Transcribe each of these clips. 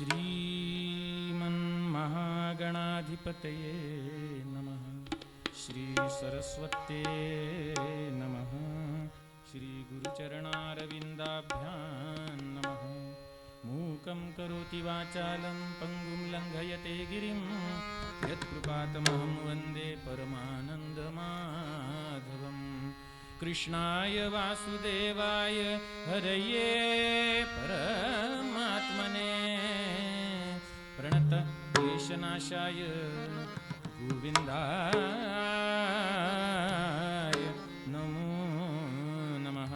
श्रीमन्महागणाधिपतये नमः। श्री सरस्वत्ये नमः। श्री गुरुचरणारविन्दाभ्यां नमः। मूकं करोति वाचालं पङ्गुं लङ्घयते गिरिं यत्कृपातमहं वन्दे परमानन्दमाधवम्। कृष्णाय वासुदेवाय हरये परमात्मने प्रणतक्लेशनाशाय गोविन्दाय नमो नमः।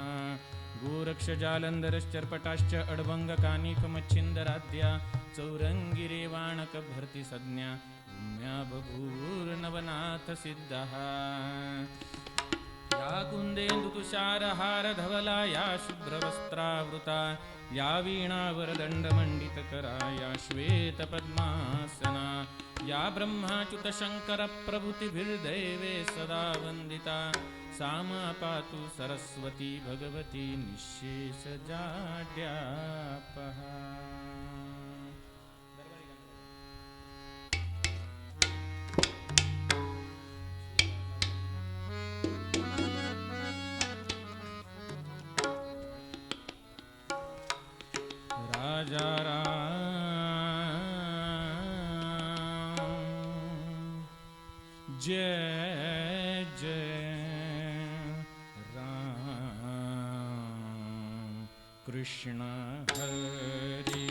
गोरक्षजालन्धरश्चर्पटाश्च अड्भङ्गकानिकमच्छिन्दराद्या चौरङ्गिरेवाणकभर्तिसंज्ञा भूम्या बभूर्नवनाथसिद्धः। या कुन्देन्दुतुषारहारधवला या शुभ्रवस्त्रावृता या वीणावरदण्डमण्डितकरा या श्वेतपद्मासना या ब्रह्माच्युतशङ्करप्रभृतिभिर्दैवे सदा वन्दिता सा मा पातु सरस्वती भगवती निःशेषजाड्यापहा। राजा राम जय जय राम कृष्ण हरि।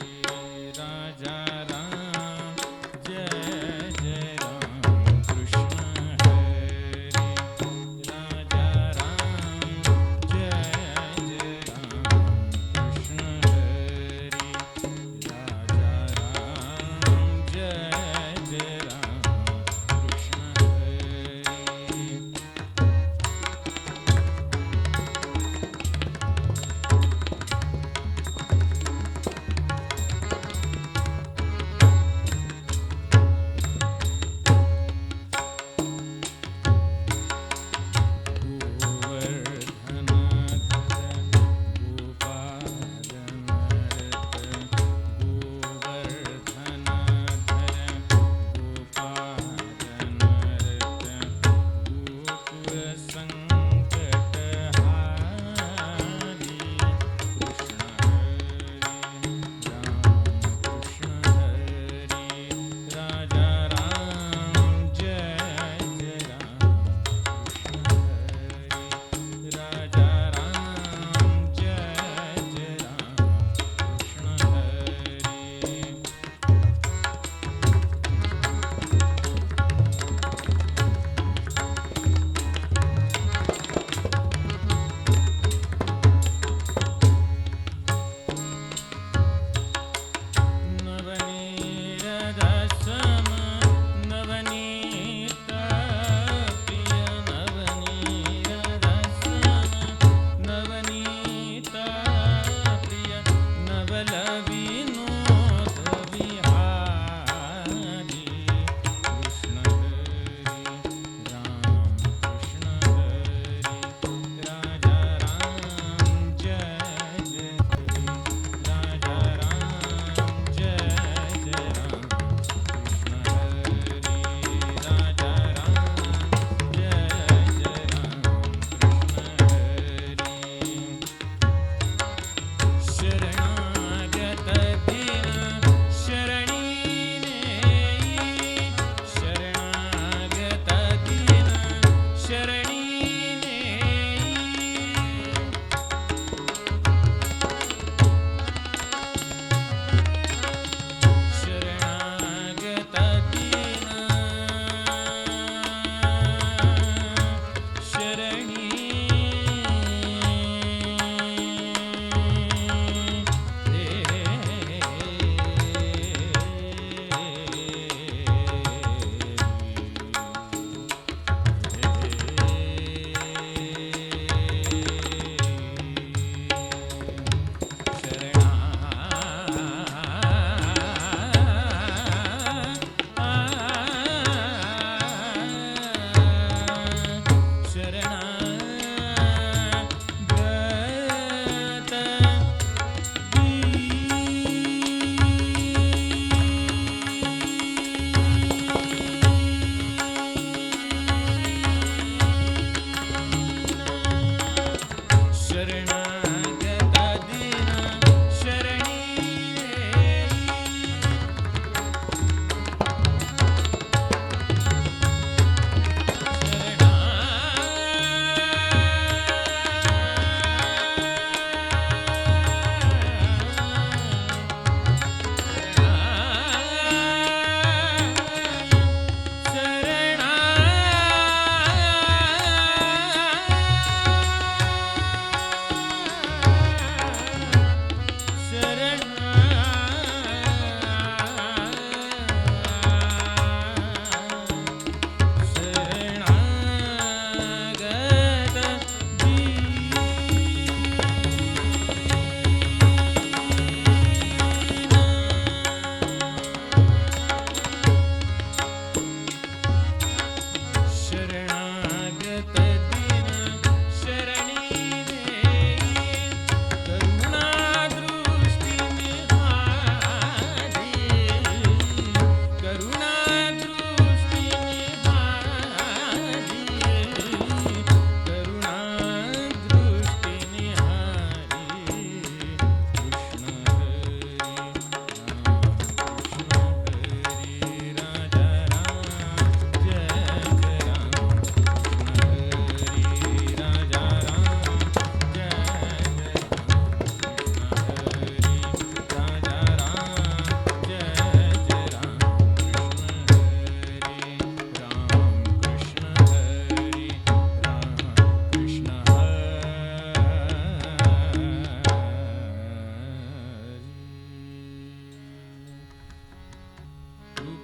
राजा राम जय जय राम कृष्ण हरि। राजा राम जय जय राम कृष्ण हरि। राजा राम जय जय राम कृष्ण हरि।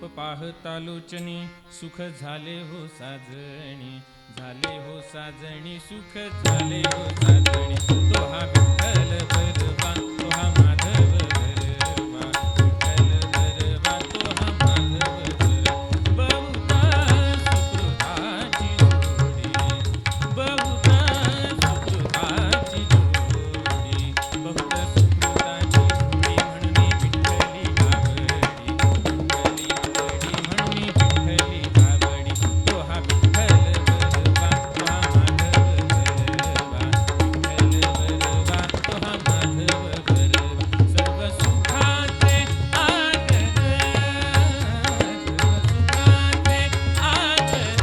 रूप पाहता लोचनी सुख झाले हो साजणी, झाले हो साजणी, सुख झाले हो साजणी. तो हा विठ्ठल बरवा, तो हा माधव बरवा, विठ्ठल बरवा, तो हा माधव बरवा. बहुता सुकृताची जोडी, बहुता सुकृताची जोडी, बहुत सुकृताची जोडी म्हणून विठ्ठली आवडी, विठ्ठली आवडी म्हणून विठ्ठली आवडी. तो हा विठ्ठल बरवा, तो हा माधव बरवा, विठ्ठल बरवा, तो हा माधव बरवा. सर्व सुखाचे आदर, सर्व सुखाचे आदर.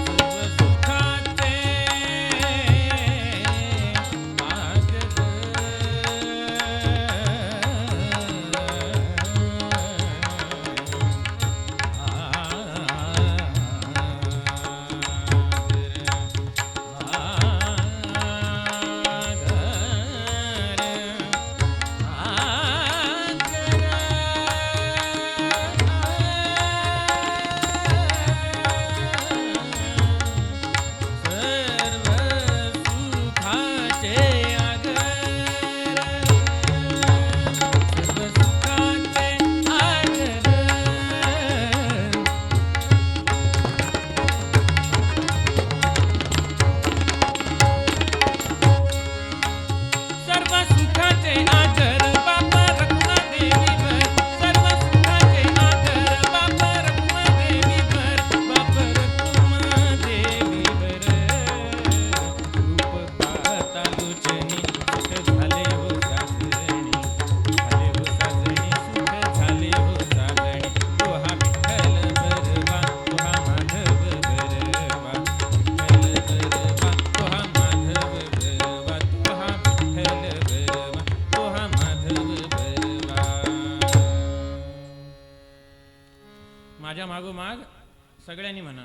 सर्व सुखाचे सर्व सुखाचे आदर, सर्व सुखाचे आदर. सर्व सुखाचे आदर बाप रखुमादेवीवर, सर्व सुखाचे आदर बाप रखुमादेवीवर, बाप रखुमादेवीवर. रूप पाहता लोचनी सुख झाले हो साजणी, झाले हो साजणी, सुख झाले हो साजणी. तो हा विठ्ठल बरवा, तो हा माधव बरवा, विठ्ठल बरवा, तो हा माधव बरवा, तो हा विठ्ठल बरवा, तो हा माधव बरवा. माझ्या मागोमाग सगळ्यांनी म्हणा,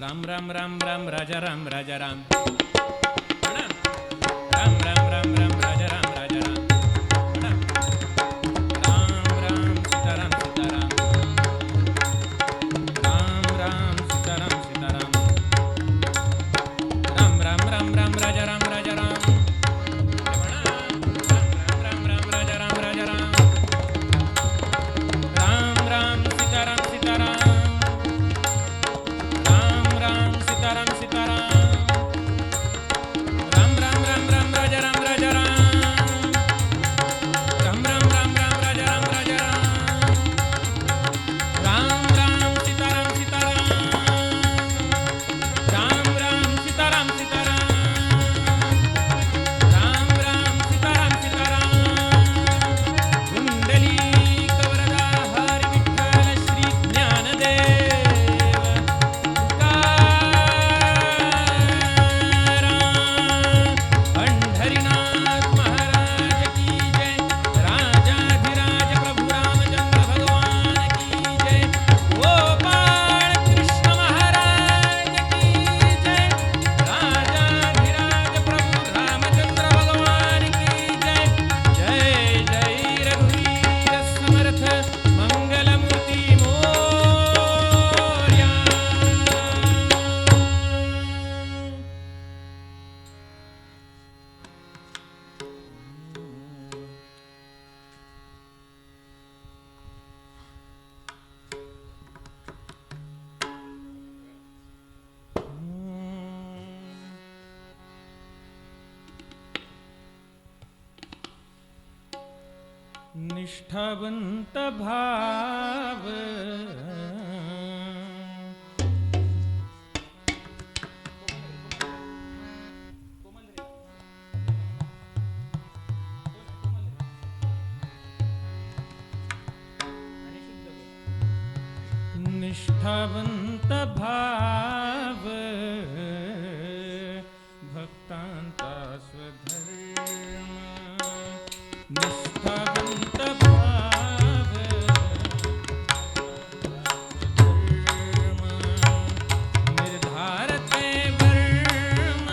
राम राम राम राम राजा राम राजा राम. म्हणा, राम राम राम राम राजा राम राजा राम. म्हणा, राम राम सीताराम सीताराम, राम राम सीताराम सीताराम, राम राम राम राम राजा राम राजा राम. म्हणा, राम राम राम राजा राम राजा राम, राम राम सीताराम सीताराम, राम राम सीताराम सीताराम, राम राम राम राम राजा राम राजा राम, राम राम राम राम राजा राम राजा राम, राम राम सीताराम सीताराम, राम राम सीताराम सीताराम, राम राम सीताराम सीताराम. कुंडलिक वरदा हरी विठ्ठल श्री ज्ञानदेव तुकाराम. पंढरीनाथ महाराज की जय, राजाधिराज प्रभु रामचंद्र भगवान की जय, गोपाळ कृष्ण महाराज की जय, राजाधिराज प्रभु रामचंद्र भगवान की जय. जय जय रघुवीर समर्थ मंगलमूर्ती मोरया. निष्ठावंत भाव निष्ठावंत भाव भक्तांचा स्वधर्म, निष्ठावंत भाव धर्म, निर्धारते वर्म,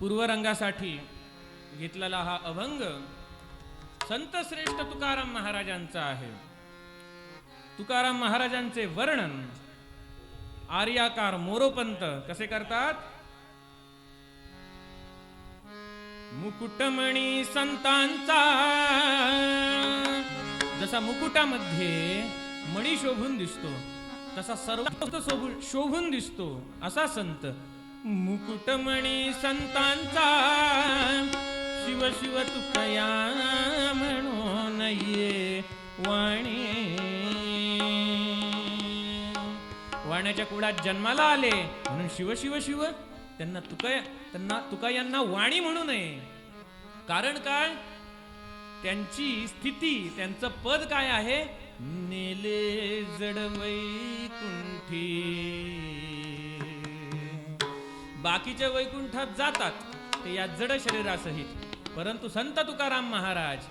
पूर्वरंगासाठी घेतलेला हा अभंग संत श्रेष्ठ तुकाराम महाराजांचा आहे. तुकाराम महाराजांचे वर्णन आर्याकार मोरोपंत कसे करतात? मुकुटमणी संतांचा, जसा मुकुटामध्ये मणी शोभून दिसतो तसा सर्व शोभून दिसतो असा संत. मुकुटमणी संतांचा शिव शिव तुकया म्हणून ये वाणी. वाण्याच्या कुळात जन्माला आले म्हणून शिव शिव शिव. त्यांना तुकायांना वाणी म्हणू नये. कारण काय? त्यांची स्थिती, त्यांचं पद काय आहे? नेले जड वैकुंठी. बाकीच्या वैकुंठात जातात ते या जड शरीरासहित, परंतु संत तुकाराम महाराज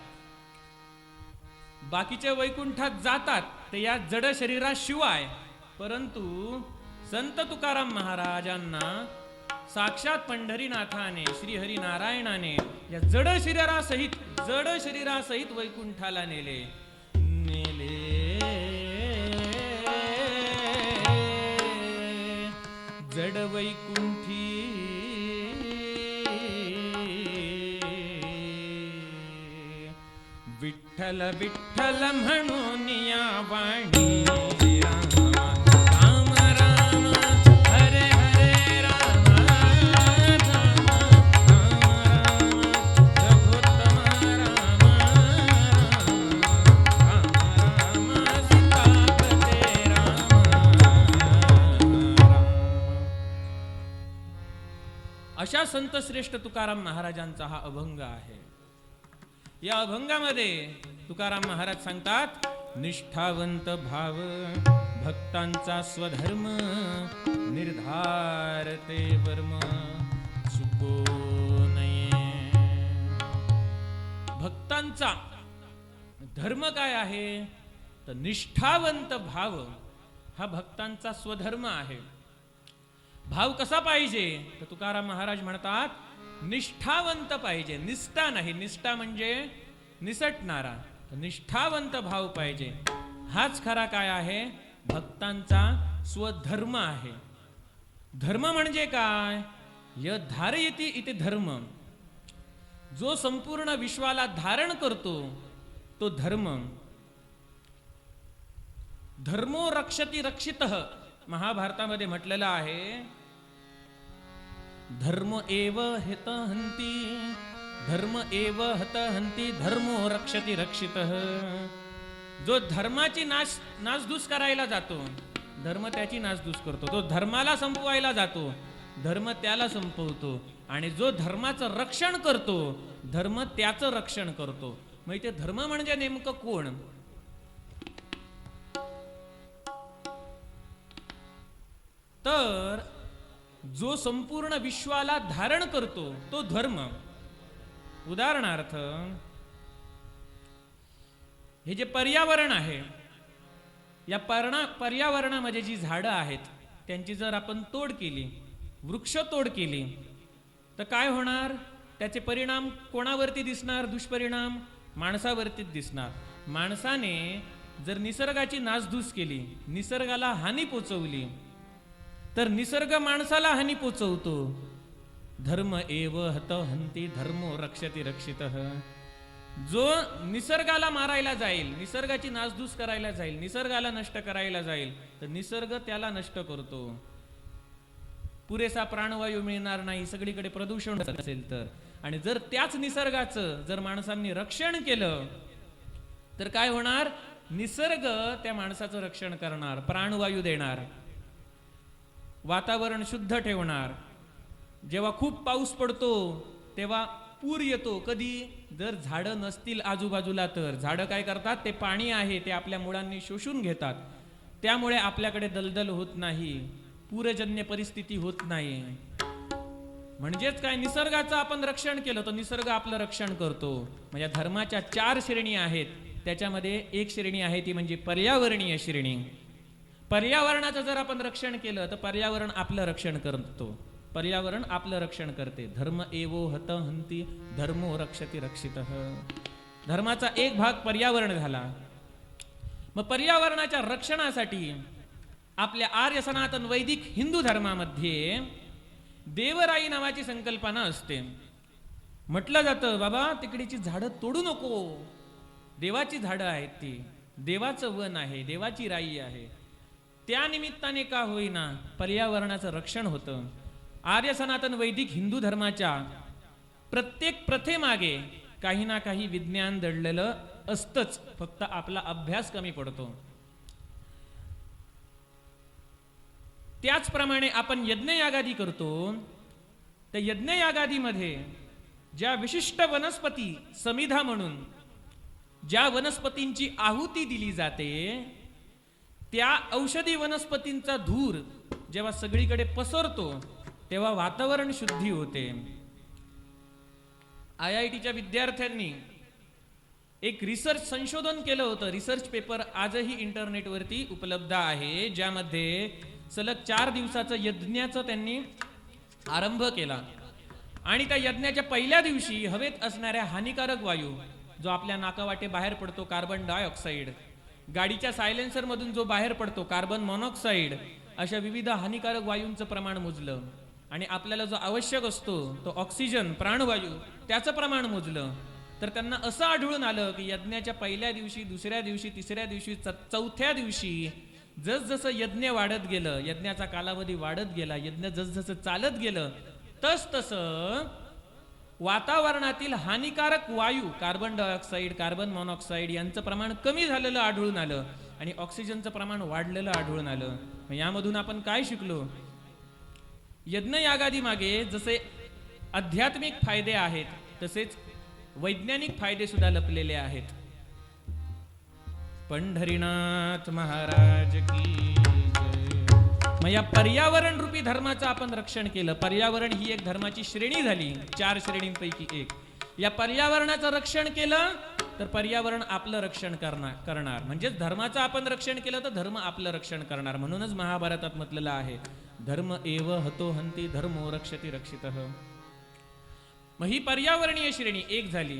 बाकीच्या वैकुंठात जातात ते या जड शरीराशिवाय, परंतु संत तुकाराम महाराजांना साक्षात पंढरीनाथाने श्रीहरी नारायणाने या जड शरीरासहित वैकुंठाला नेले. जड वैकुंठी विठ्ठल विठ्ठल म्हणून या वाणी. अशा संत श्रेष्ठ तुकाराम महाराजांचा हा अभंग आहे. या अभंगामध्ये तुकाराम महाराज सांगतात, निष्ठावंत भाव भक्तांचा स्वधर्म निर्धारते वर्म चुको नये. भक्तांचा धर्म काय आहे? तर निष्ठावंत भाव हा भक्तांचा स्वधर्म आहे. भाव कसा पाहिजे? तर तुकाराम महाराज म्हणतात निष्ठावंत पाहिजे, निष्ठा नाही. निष्ठा म्हणजे निसटणारा. निष्ठावंत भाव पाहिजे. हाच खरा काय आहे? भक्तांचा स्वधर्म आहे. धर्म म्हणजे काय? य धारयति इति धर्म. जो संपूर्ण विश्वाला धारण करतो तो धर्म. धर्मो रक्षति रक्षितः महाभारतामध्ये म्हटलेलं आहे. धर्म एव हितहंती, धर्म एव हतहंती, धर्मो रक्षति रक्षितः. जो धर्माची नासधूस करायला जातो धर्म त्याची नासधूस करतो. तो धर्माला संपवायला जातो धर्म त्याला संपवतो. आणि जो धर्माचं रक्षण करतो धर्म त्याचं रक्षण करतो. मग इथे धर्म म्हणजे नेमकं कोण? तर जो संपूर्ण विश्वाला धारण करतो तो धर्म. उदाहरणार्थ हे जे पर्यावरण आहे, या पर्यावरणामध्ये जी झाडं आहेत त्यांची जर आपण तोड केली, वृक्षतोड केली, तर काय होणार? त्याचे परिणाम कोणावरती दिसणार? दुष्परिणाम माणसावरतीच दिसणार. माणसाने जर निसर्गाची नासधूस केली, निसर्गाला हानी पोचवली, तर निसर्ग माणसाला हानी पोचवतो. धर्म एव हतहंती, धर्मो रक्षति रक्षितः. जो निसर्गाला मारायला जाईल, निसर्गाची नासधूस करायला जाईल, निसर्गाला नष्ट करायला जाईल, तर निसर्ग त्याला नष्ट करतो. पुरेसा प्राणवायू मिळणार नाही, सगळीकडे प्रदूषण असेल तर. आणि जर त्याच निसर्गाचं जर माणसांनी रक्षण केलं तर काय होणार? निसर्ग त्या माणसाचं रक्षण करणार, प्राणवायू देणार, वातावरण शुद्ध ठेवणार. जेव्हा खूप पाऊस पडतो तेव्हा पूर येतो. कधी? जर झाडं नसतील आजूबाजूला तर झाडं काय करतात? ते पाणी आहे ते आपल्या मुळांनी शोषून घेतात. त्यामुळे आपल्याकडे दलदल होत नाही, पूरजन्य परिस्थिती होत नाही. म्हणजेच काय? निसर्गाचं आपण रक्षण केलं तर निसर्ग आपलं रक्षण करतो. म्हणजे धर्माच्या 4 श्रेणी आहेत. त्याच्यामध्ये एक श्रेणी आहे ती म्हणजे पर्यावरणीय श्रेणी. पर्यावरणाचं जर आपण रक्षण केलं तर पर्यावरण आपलं रक्षण करतो. पर्यावरण आपलं रक्षण करते. धर्म एवो हत हंती धर्मो रक्षति रक्षितः. धर्माचा एक भाग पर्यावरण झाला. मग पर्यावरणाच्या रक्षणासाठी आपल्या आर्य सनातन वैदिक हिंदू धर्मामध्ये देवराई नावाची संकल्पना असते. म्हटलं जातं बाबा तिकडीची झाडं तोडू नको, देवाची झाडं आहेत ती, देवाचं वन आहे, देवाची राई आहे. त्या निमित्ताने का होईना पर्यावरणाचं रक्षण होतं. आर्य सनातन वैदिक हिंदू धर्माच्या प्रत्येक प्रथेमागे काही ना काही विज्ञान दडलेलं असतंच, फक्त आपला अभ्यास कमी पडतो. त्याचप्रमाणे आपण यज्ञयागादी करतो. त्या यज्ञयागादीमध्ये ज्या विशिष्ट वनस्पती समिधा म्हणून ज्या वनस्पतींची आहुती दिली जाते, त्या औषधी वनस्पतींचा धूर जेव्हा सगळीकडे पसरतो तेव्हा वातावरण शुद्धी होते. IITच्या विद्यार्थ्यांनी एक रिसर्च संशोधन केलं होतं. रिसर्च पेपर आजही इंटरनेटवरती उपलब्ध आहे, ज्यामध्ये सलग 4 दिवसाचं यज्ञाचं त्यांनी आरंभ केला. आणि त्या यज्ञाच्या पहिल्या दिवशी हवेत असणाऱ्या हानिकारक वायू, जो आपल्या नाकावाटे बाहेर पडतो कार्बन डायऑक्साईड, गाडीच्या सायलेन्सर मधून जो बाहेर पडतो कार्बन मोनॉक्साईड, अशा विविध हानिकारक वायूंचं प्रमाण मोजलं. आणि आपल्याला जो आवश्यक असतो तो ऑक्सिजन प्राणवायू, त्याचं प्रमाण मोजलं. तर त्यांना असं आढळून आलं की यज्ञाच्या पहिल्या दिवशी, दुसऱ्या दिवशी, तिसऱ्या दिवशी, चौथ्या दिवशी जसजसं यज्ञ वाढत गेलं, यज्ञाचा कालावधी वाढत गेला, यज्ञ जसजसं चालत गेलं, तसतसं वातावरणातील हानिकारक वायू कार्बन डायऑक्साईड, कार्बन मोनॉक्साईड यांचं प्रमाण कमी झालेलं आढळून आलं आणि ऑक्सिजनचं प्रमाण वाढलेलं आढळून आलं. यामधून आपण काय शिकलो? यज्ञयागादी मागे जसे आध्यात्मिक फायदे आहेत तसेच वैज्ञानिक फायदे सुद्धा लपलेले आहेत. पंढरीनाथ महाराज की जय. मग या पर्यावरण रूपी धर्माचं आपण रक्षण केलं. पर्यावरण ही एक धर्माची श्रेणी झाली, 4 श्रेणींपैकी एक. या पर्यावरणाचं रक्षण केलं तर पर्यावरण आपलं रक्षण करणार. म्हणजेच धर्माचं आपण रक्षण केलं तर धर्म आपलं रक्षण करणार. म्हणूनच महाभारतात म्हटलेलं आहे धर्म एव हतो हंती धर्मो रक्षति रक्षितः. मग ही पर्यावरणीय श्रेणी एक झाली.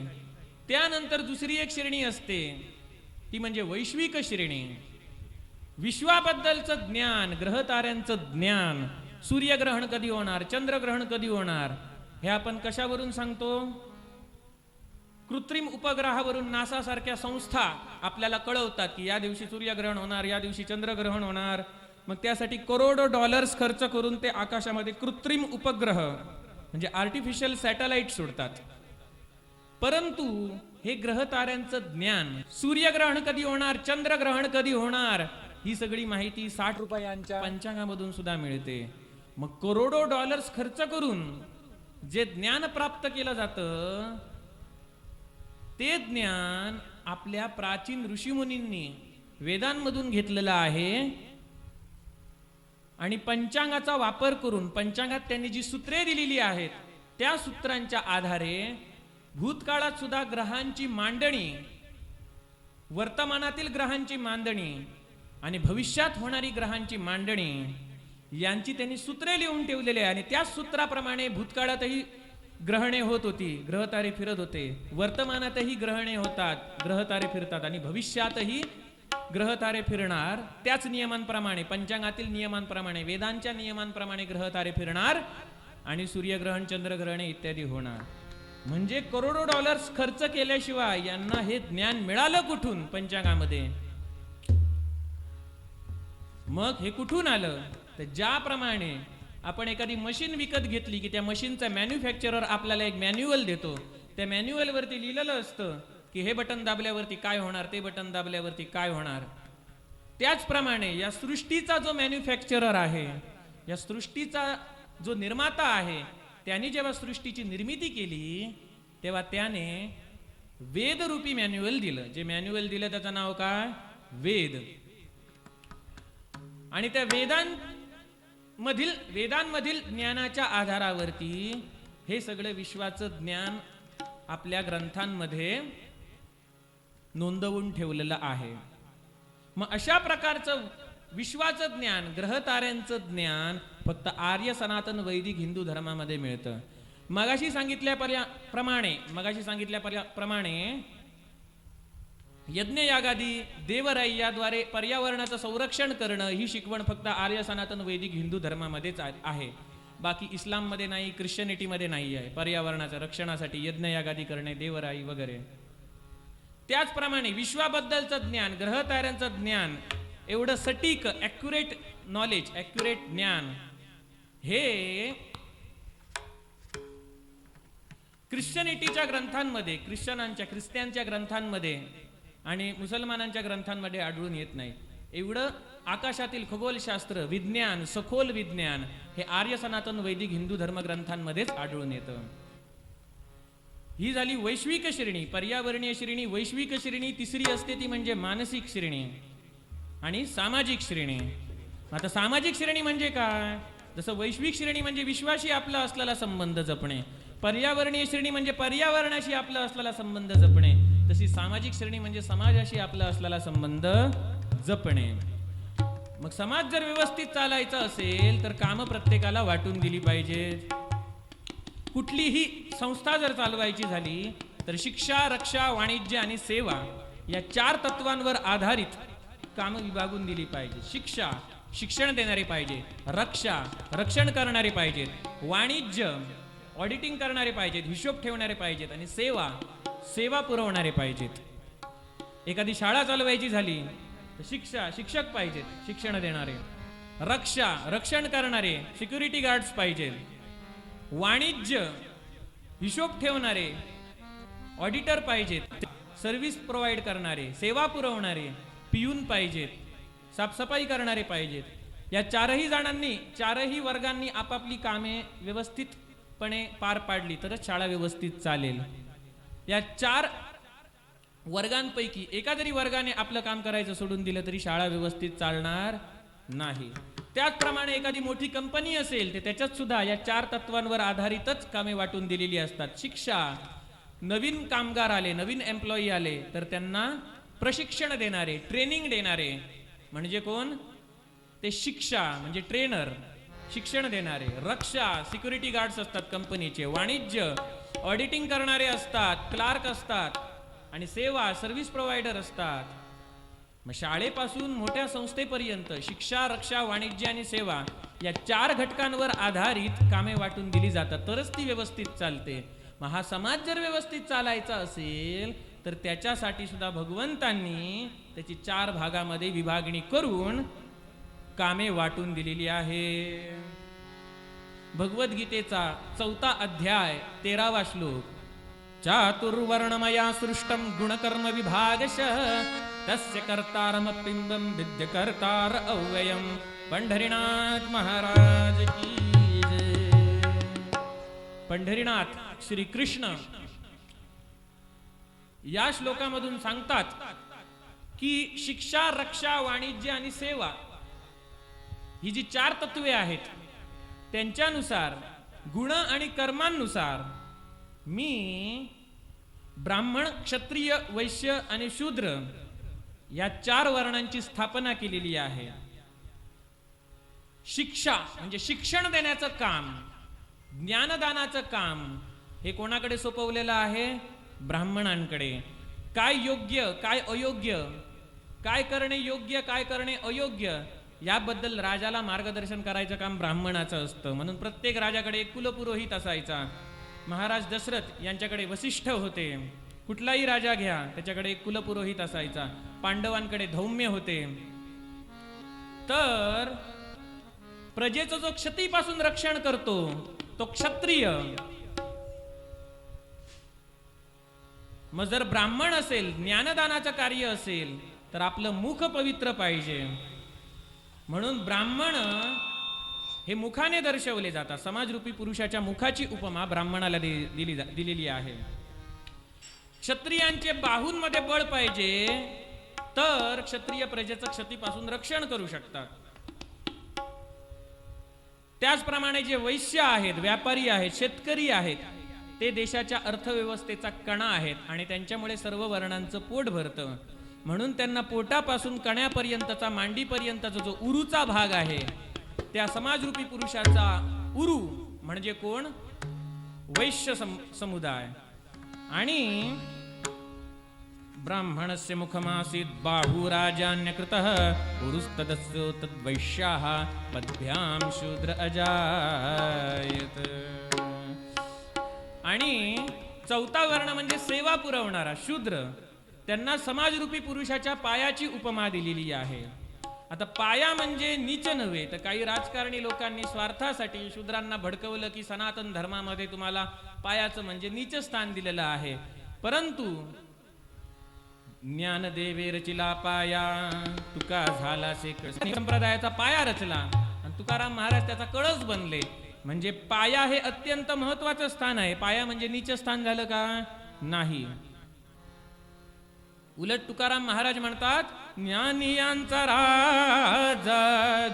त्यानंतर दुसरी एक श्रेणी असते, ती म्हणजे वैश्विक श्रेणी. विश्वाबद्दलचं ज्ञान, ग्रहताऱ्यांचं ज्ञान, सूर्यग्रहण कधी होणार, चंद्रग्रहण कधी होणार, हे आपण कशावरून सांगतो? कृत्रिम उपग्रहावरून. नासा सारख्या संस्था आपल्याला कळवतात की या दिवशी सूर्यग्रहण होणार, या दिवशी चंद्रग्रहण होणार. मग त्यासाठी करोडो डॉलर्स खर्च करून ते आकाशामध्ये कृत्रिम उपग्रह म्हणजे आर्टिफिशियल सॅटेलाइट सोडतात. परंतु हे ग्रहताऱ्यांचं ज्ञान, सूर्यग्रहण कधी होणार, चंद्रग्रहण कधी होणार, ही सगळी माहिती 60 रुपयांच्या पंचांगामधून सुद्धा मिळते. मग करोडो डॉलर्स खर्च करून जे ज्ञान प्राप्त केलं जातं, ते ज्ञान आपल्या प्राचीन ऋषीमुनींनी वेदांमधून घेतलेलं आहे. आणि पंचांगाचा वापर करून, पंचांगात त्यांनी जी सूत्रे दिलेली आहेत त्या सूत्रांच्या आधारे भूतकाळात सुद्धा ग्रहांची मांडणी, वर्तमानातील ग्रहांची मांडणी आणि भविष्यात होणारी ग्रहांची मांडणी यांची त्यांनी सूत्रे लिहून ठेवलेली आहे. आणि त्याच सूत्राप्रमाणे भूतकाळातही ग्रहणे होत होती, ग्रहतारे फिरत होते. वर्तमानातही ग्रहणे होतात, ग्रहतारे फिरतात. आणि भविष्यातही ग्रहतारे फिरणार. त्याच नियमांप्रमाणे, पंचांगातील नियमांप्रमाणे, वेदांच्या नियमांप्रमाणे ग्रहतारे फिरणार आणि सूर्यग्रहण, चंद्रग्रहणे इत्यादी होणार. म्हणजे करोडो डॉलर्स खर्च केल्याशिवाय यांना हे ज्ञान मिळालं कुठून? पंचांगामध्ये. मग हे कुठून आलं? तर ज्याप्रमाणे आपण एखादी मशीन विकत घेतली की त्या मशीनचा मॅन्युफॅक्चरर आपल्याला एक मॅन्युअल देतो, त्या मॅन्युअल वरती लिहिलेलं असतं की हे बटन दाबल्यावरती काय होणार, ते बटन दाबल्यावरती काय होणार. त्याचप्रमाणे या सृष्टीचा जो मॅन्युफॅक्चरर आहे, या सृष्टीचा जो निर्माता आहे, त्याने जेव्हा सृष्टीची निर्मिती केली तेव्हा त्याने वेदरूपी मॅन्युअल दिलं. जे मॅन्युअल दिलं त्याचं नाव काय? वेद. आणि त्या वेदांमधील ज्ञानाच्या आधारावरती हे सगळं विश्वाचं ज्ञान आपल्या ग्रंथांमध्ये नोंदवून ठेवलेलं आहे. मग अशा प्रकारचं विश्वाचं ज्ञान, ग्रहताऱ्यांचं ज्ञान फक्त आर्य सनातन वैदिक हिंदू धर्मामध्ये मिळतं. मगाशी सांगितल्याप्रमाणे यज्ञयागादी देवरायाद्वारे पर्यावरणाचं संरक्षण करणं ही शिकवण फक्त आर्य सनातन वैदिक हिंदू धर्मामध्येच आहे. बाकी इस्लाममध्ये नाही, ख्रिश्चनिटीमध्ये नाही आहे. पर्यावरणाच्या रक्षणासाठी यज्ञयागादी करणे, देवराई वगैरे. त्याचप्रमाणे विश्वाबद्दलचं ज्ञान, ग्रहताऱ्यांचं ज्ञान, एवढं सटीक ॲक्युरेट नॉलेज, ॲक्युरेट ज्ञान हे ख्रिश्चनिटीच्या ग्रंथांमध्ये, ख्रिश्चनांच्या ग्रंथांमध्ये आणि मुसलमानांच्या ग्रंथांमध्ये आढळून येत नाही. एवढं आकाशातील खगोलशास्त्र, विज्ञान, सखोल विज्ञान हे आर्य सनातन वैदिक हिंदू धर्मग्रंथांमध्येच आढळून येतं. ही झाली वैश्विक श्रेणी, पर्यावरणीय श्रेणी, वैश्विक श्रेणी. तिसरी असते ती म्हणजे मानसिक श्रेणी आणि सामाजिक श्रेणी. आता सामाजिक श्रेणी म्हणजे काय? जसं वैश्विक श्रेणी म्हणजे विश्वाशी आपला असलेला संबंध जपणे, पर्यावरणीय श्रेणी म्हणजे पर्यावरणाशी आपला असलेला संबंध जपणे, तशी सामाजिक श्रेणी म्हणजे समाजाशी आपला असलेला संबंध जपणे. मग समाज जर व्यवस्थित चालायचा असेल तर कामं प्रत्येकाला वाटून दिली पाहिजेत. कुठलीही संस्था जर चालवायची झाली तर शिक्षा, रक्षा, वाणिज्य आणि सेवा या 4 तत्वांवर आधारित कामं विभागून दिली पाहिजे. शिक्षा, शिक्षण देणारे पाहिजे. रक्षा, रक्षण करणारे पाहिजेत. वाणिज्य, ऑडिटिंग करणारे पाहिजेत, हिशोब ठेवणारे पाहिजेत. आणि सेवा, सेवा पुरवणारे पाहिजेत. एखादी शाळा चालवायची झाली तर शिक्षा, शिक्षक पाहिजेत, शिक्षण देणारे. रक्षा, रक्षण करणारे, सिक्युरिटी गार्ड्स पाहिजेत. वाणिज्य, हिशोब ठेवणारे, ऑडिटर पाहिजेत. सर्व्हिस प्रोव्हाइड करणारे, सेवा पुरवणारे, पिऊन पाहिजेत. साफसफाई करणारे पाहिजेत. या 4ही जणांनी, 4ही वर्गांनी आपापली कामे व्यवस्थितपणे पार पाडली तरच शाळा व्यवस्थित चालेल. या 4 वर्गांपैकी एका जरी वर्गाने आपलं काम करायचं सोडून दिलं तरी शाळा व्यवस्थित चालणार नाही. त्याचप्रमाणे एखादी मोठी कंपनी असेल तर त्याच्यात सुद्धा या 4 तत्वांवर आधारितच कामे वाटून दिलेली असतात. शिक्षा, नवीन कामगार आले, नवीन एम्प्लॉई आले तर त्यांना प्रशिक्षण देणारे, ट्रेनिंग देणारे म्हणजे कोण? ते शिक्षा म्हणजे ट्रेनर, शिक्षण देणारे. रक्षा, सिक्युरिटी गार्ड्स असतात कंपनीचे. वाणिज्य, ऑडिटिंग करणारे असतात, क्लार्क असतात. आणि सेवा, सर्व्हिस प्रोव्हायडर असतात. मग शाळेपासून मोठ्या संस्थेपर्यंत शिक्षा, रक्षा, वाणिज्य आणि सेवा या 4 घटकांवर आधारित कामे वाटून दिली जातात तरच ती व्यवस्थित चालते. मग हा समाज जर व्यवस्थित चालायचा असेल तर त्याच्यासाठी सुद्धा भगवंतांनी त्याची 4 भागामध्ये विभागणी करून कामे वाटून दिलेली आहे. भगवद्गीतेचा 4था अध्याय 13वा श्लोक. चातुर्वर्णमया सृष्टं गुणकर्म विभागशः तस्य कर्तारमपिंबं विद्य कर्तार अव्ययम्. पंढरीनाथ महाराज की जय. पंढरीनाथ श्री कृष्ण या श्लोकामधून सांगतात की शिक्षा, रक्षा, वाणिज्य आणि सेवा ही जी 4 तत्वे आहेत त्यांच्यानुसार, गुण आणि कर्मांनुसार मी ब्राह्मण, क्षत्रिय, वैश्य आणि शूद्र या 4 वर्णांची स्थापना केलेली आहे. शिक्षा म्हणजे शिक्षण देण्याचं काम, ज्ञानदानाचं काम हे कोणाकडे सोपवलेलं आहे? ब्राह्मणांकडे. काय योग्य, काय अयोग्य, काय करणे योग्य, काय करणे अयोग्य याबद्दल राजाला मार्गदर्शन करायचं काम ब्राह्मणाचं असतं. म्हणून प्रत्येक राजाकडे एक कुलपुरोहित असायचा. महाराज दशरथ यांच्याकडे वसिष्ठ होते. कुठलाही राजा घ्या त्याच्याकडे एक कुलपुरोहित असायचा. पांडवांकडे धौम्य होते. तर प्रजेचं जो क्षतीपासून रक्षण करतो तो क्षत्रिय. मग जर ब्राह्मण असेल, ज्ञानदानाचं कार्य असेल तर आपलं मुख पवित्र पाहिजे. म्हणून ब्राह्मण हे मुखाने दर्शवले जातात. समाजरूपी पुरुषाच्या मुखाची उपमा ब्राह्मणाला दिलेली आहे. क्षत्रियांचे बाहूंमध्ये बळ पाहिजे तर क्षत्रिय प्रजेचं क्षतीपासून रक्षण करू शकतात. त्याचप्रमाणे जे वैश्य आहेत, व्यापारी आहेत, शेतकरी आहेत ते देशाच्या अर्थव्यवस्थेचा कणा आहेत आणि त्यांच्यामुळे सर्व वर्णांचं पोट भरतं. म्हणून त्यांना पोटापासून कण्यापर्यंतचा मांडीपर्यंतचा जो उरूचा भाग आहे त्या समाजरूपी पुरुषाचा उरू म्हणजे कोण? वैश्य समुदाय. आणि ब्राह्मणस्य मुखमासीत बाहुराजान्यकृतः उरुस्तदस्यो तद्वैश्याः पद्भ्यां शूद्र अजायत. आणि चौथा वर्ण म्हणजे सेवा पुरवणारा शूद्र, त्यांना समाजरूपी पुरुषाच्या पायाची उपमा दिलेली आहे. आता पाया म्हणजे नीच नव्हे, तर काही राजकारणी लोकांनी स्वार्थासाठी शूद्रांना भडकवलं की सनातन धर्मामध्ये तुम्हाला पायाचं म्हणजे नीच स्थान दिलेलं आहे. परंतु ज्ञानदेवे रचिला पाया तुका झाला से संप्रदायाचा पाया रचला आणि तुकाराम महाराज त्याचा कळस बनले. म्हणजे पाया हे अत्यंत महत्वाचं स्थान आहे. पाया म्हणजे नीच स्थान झालं का? नाही. उलट तुकाराम महाराज म्हणतात, ज्ञानियांचा राजा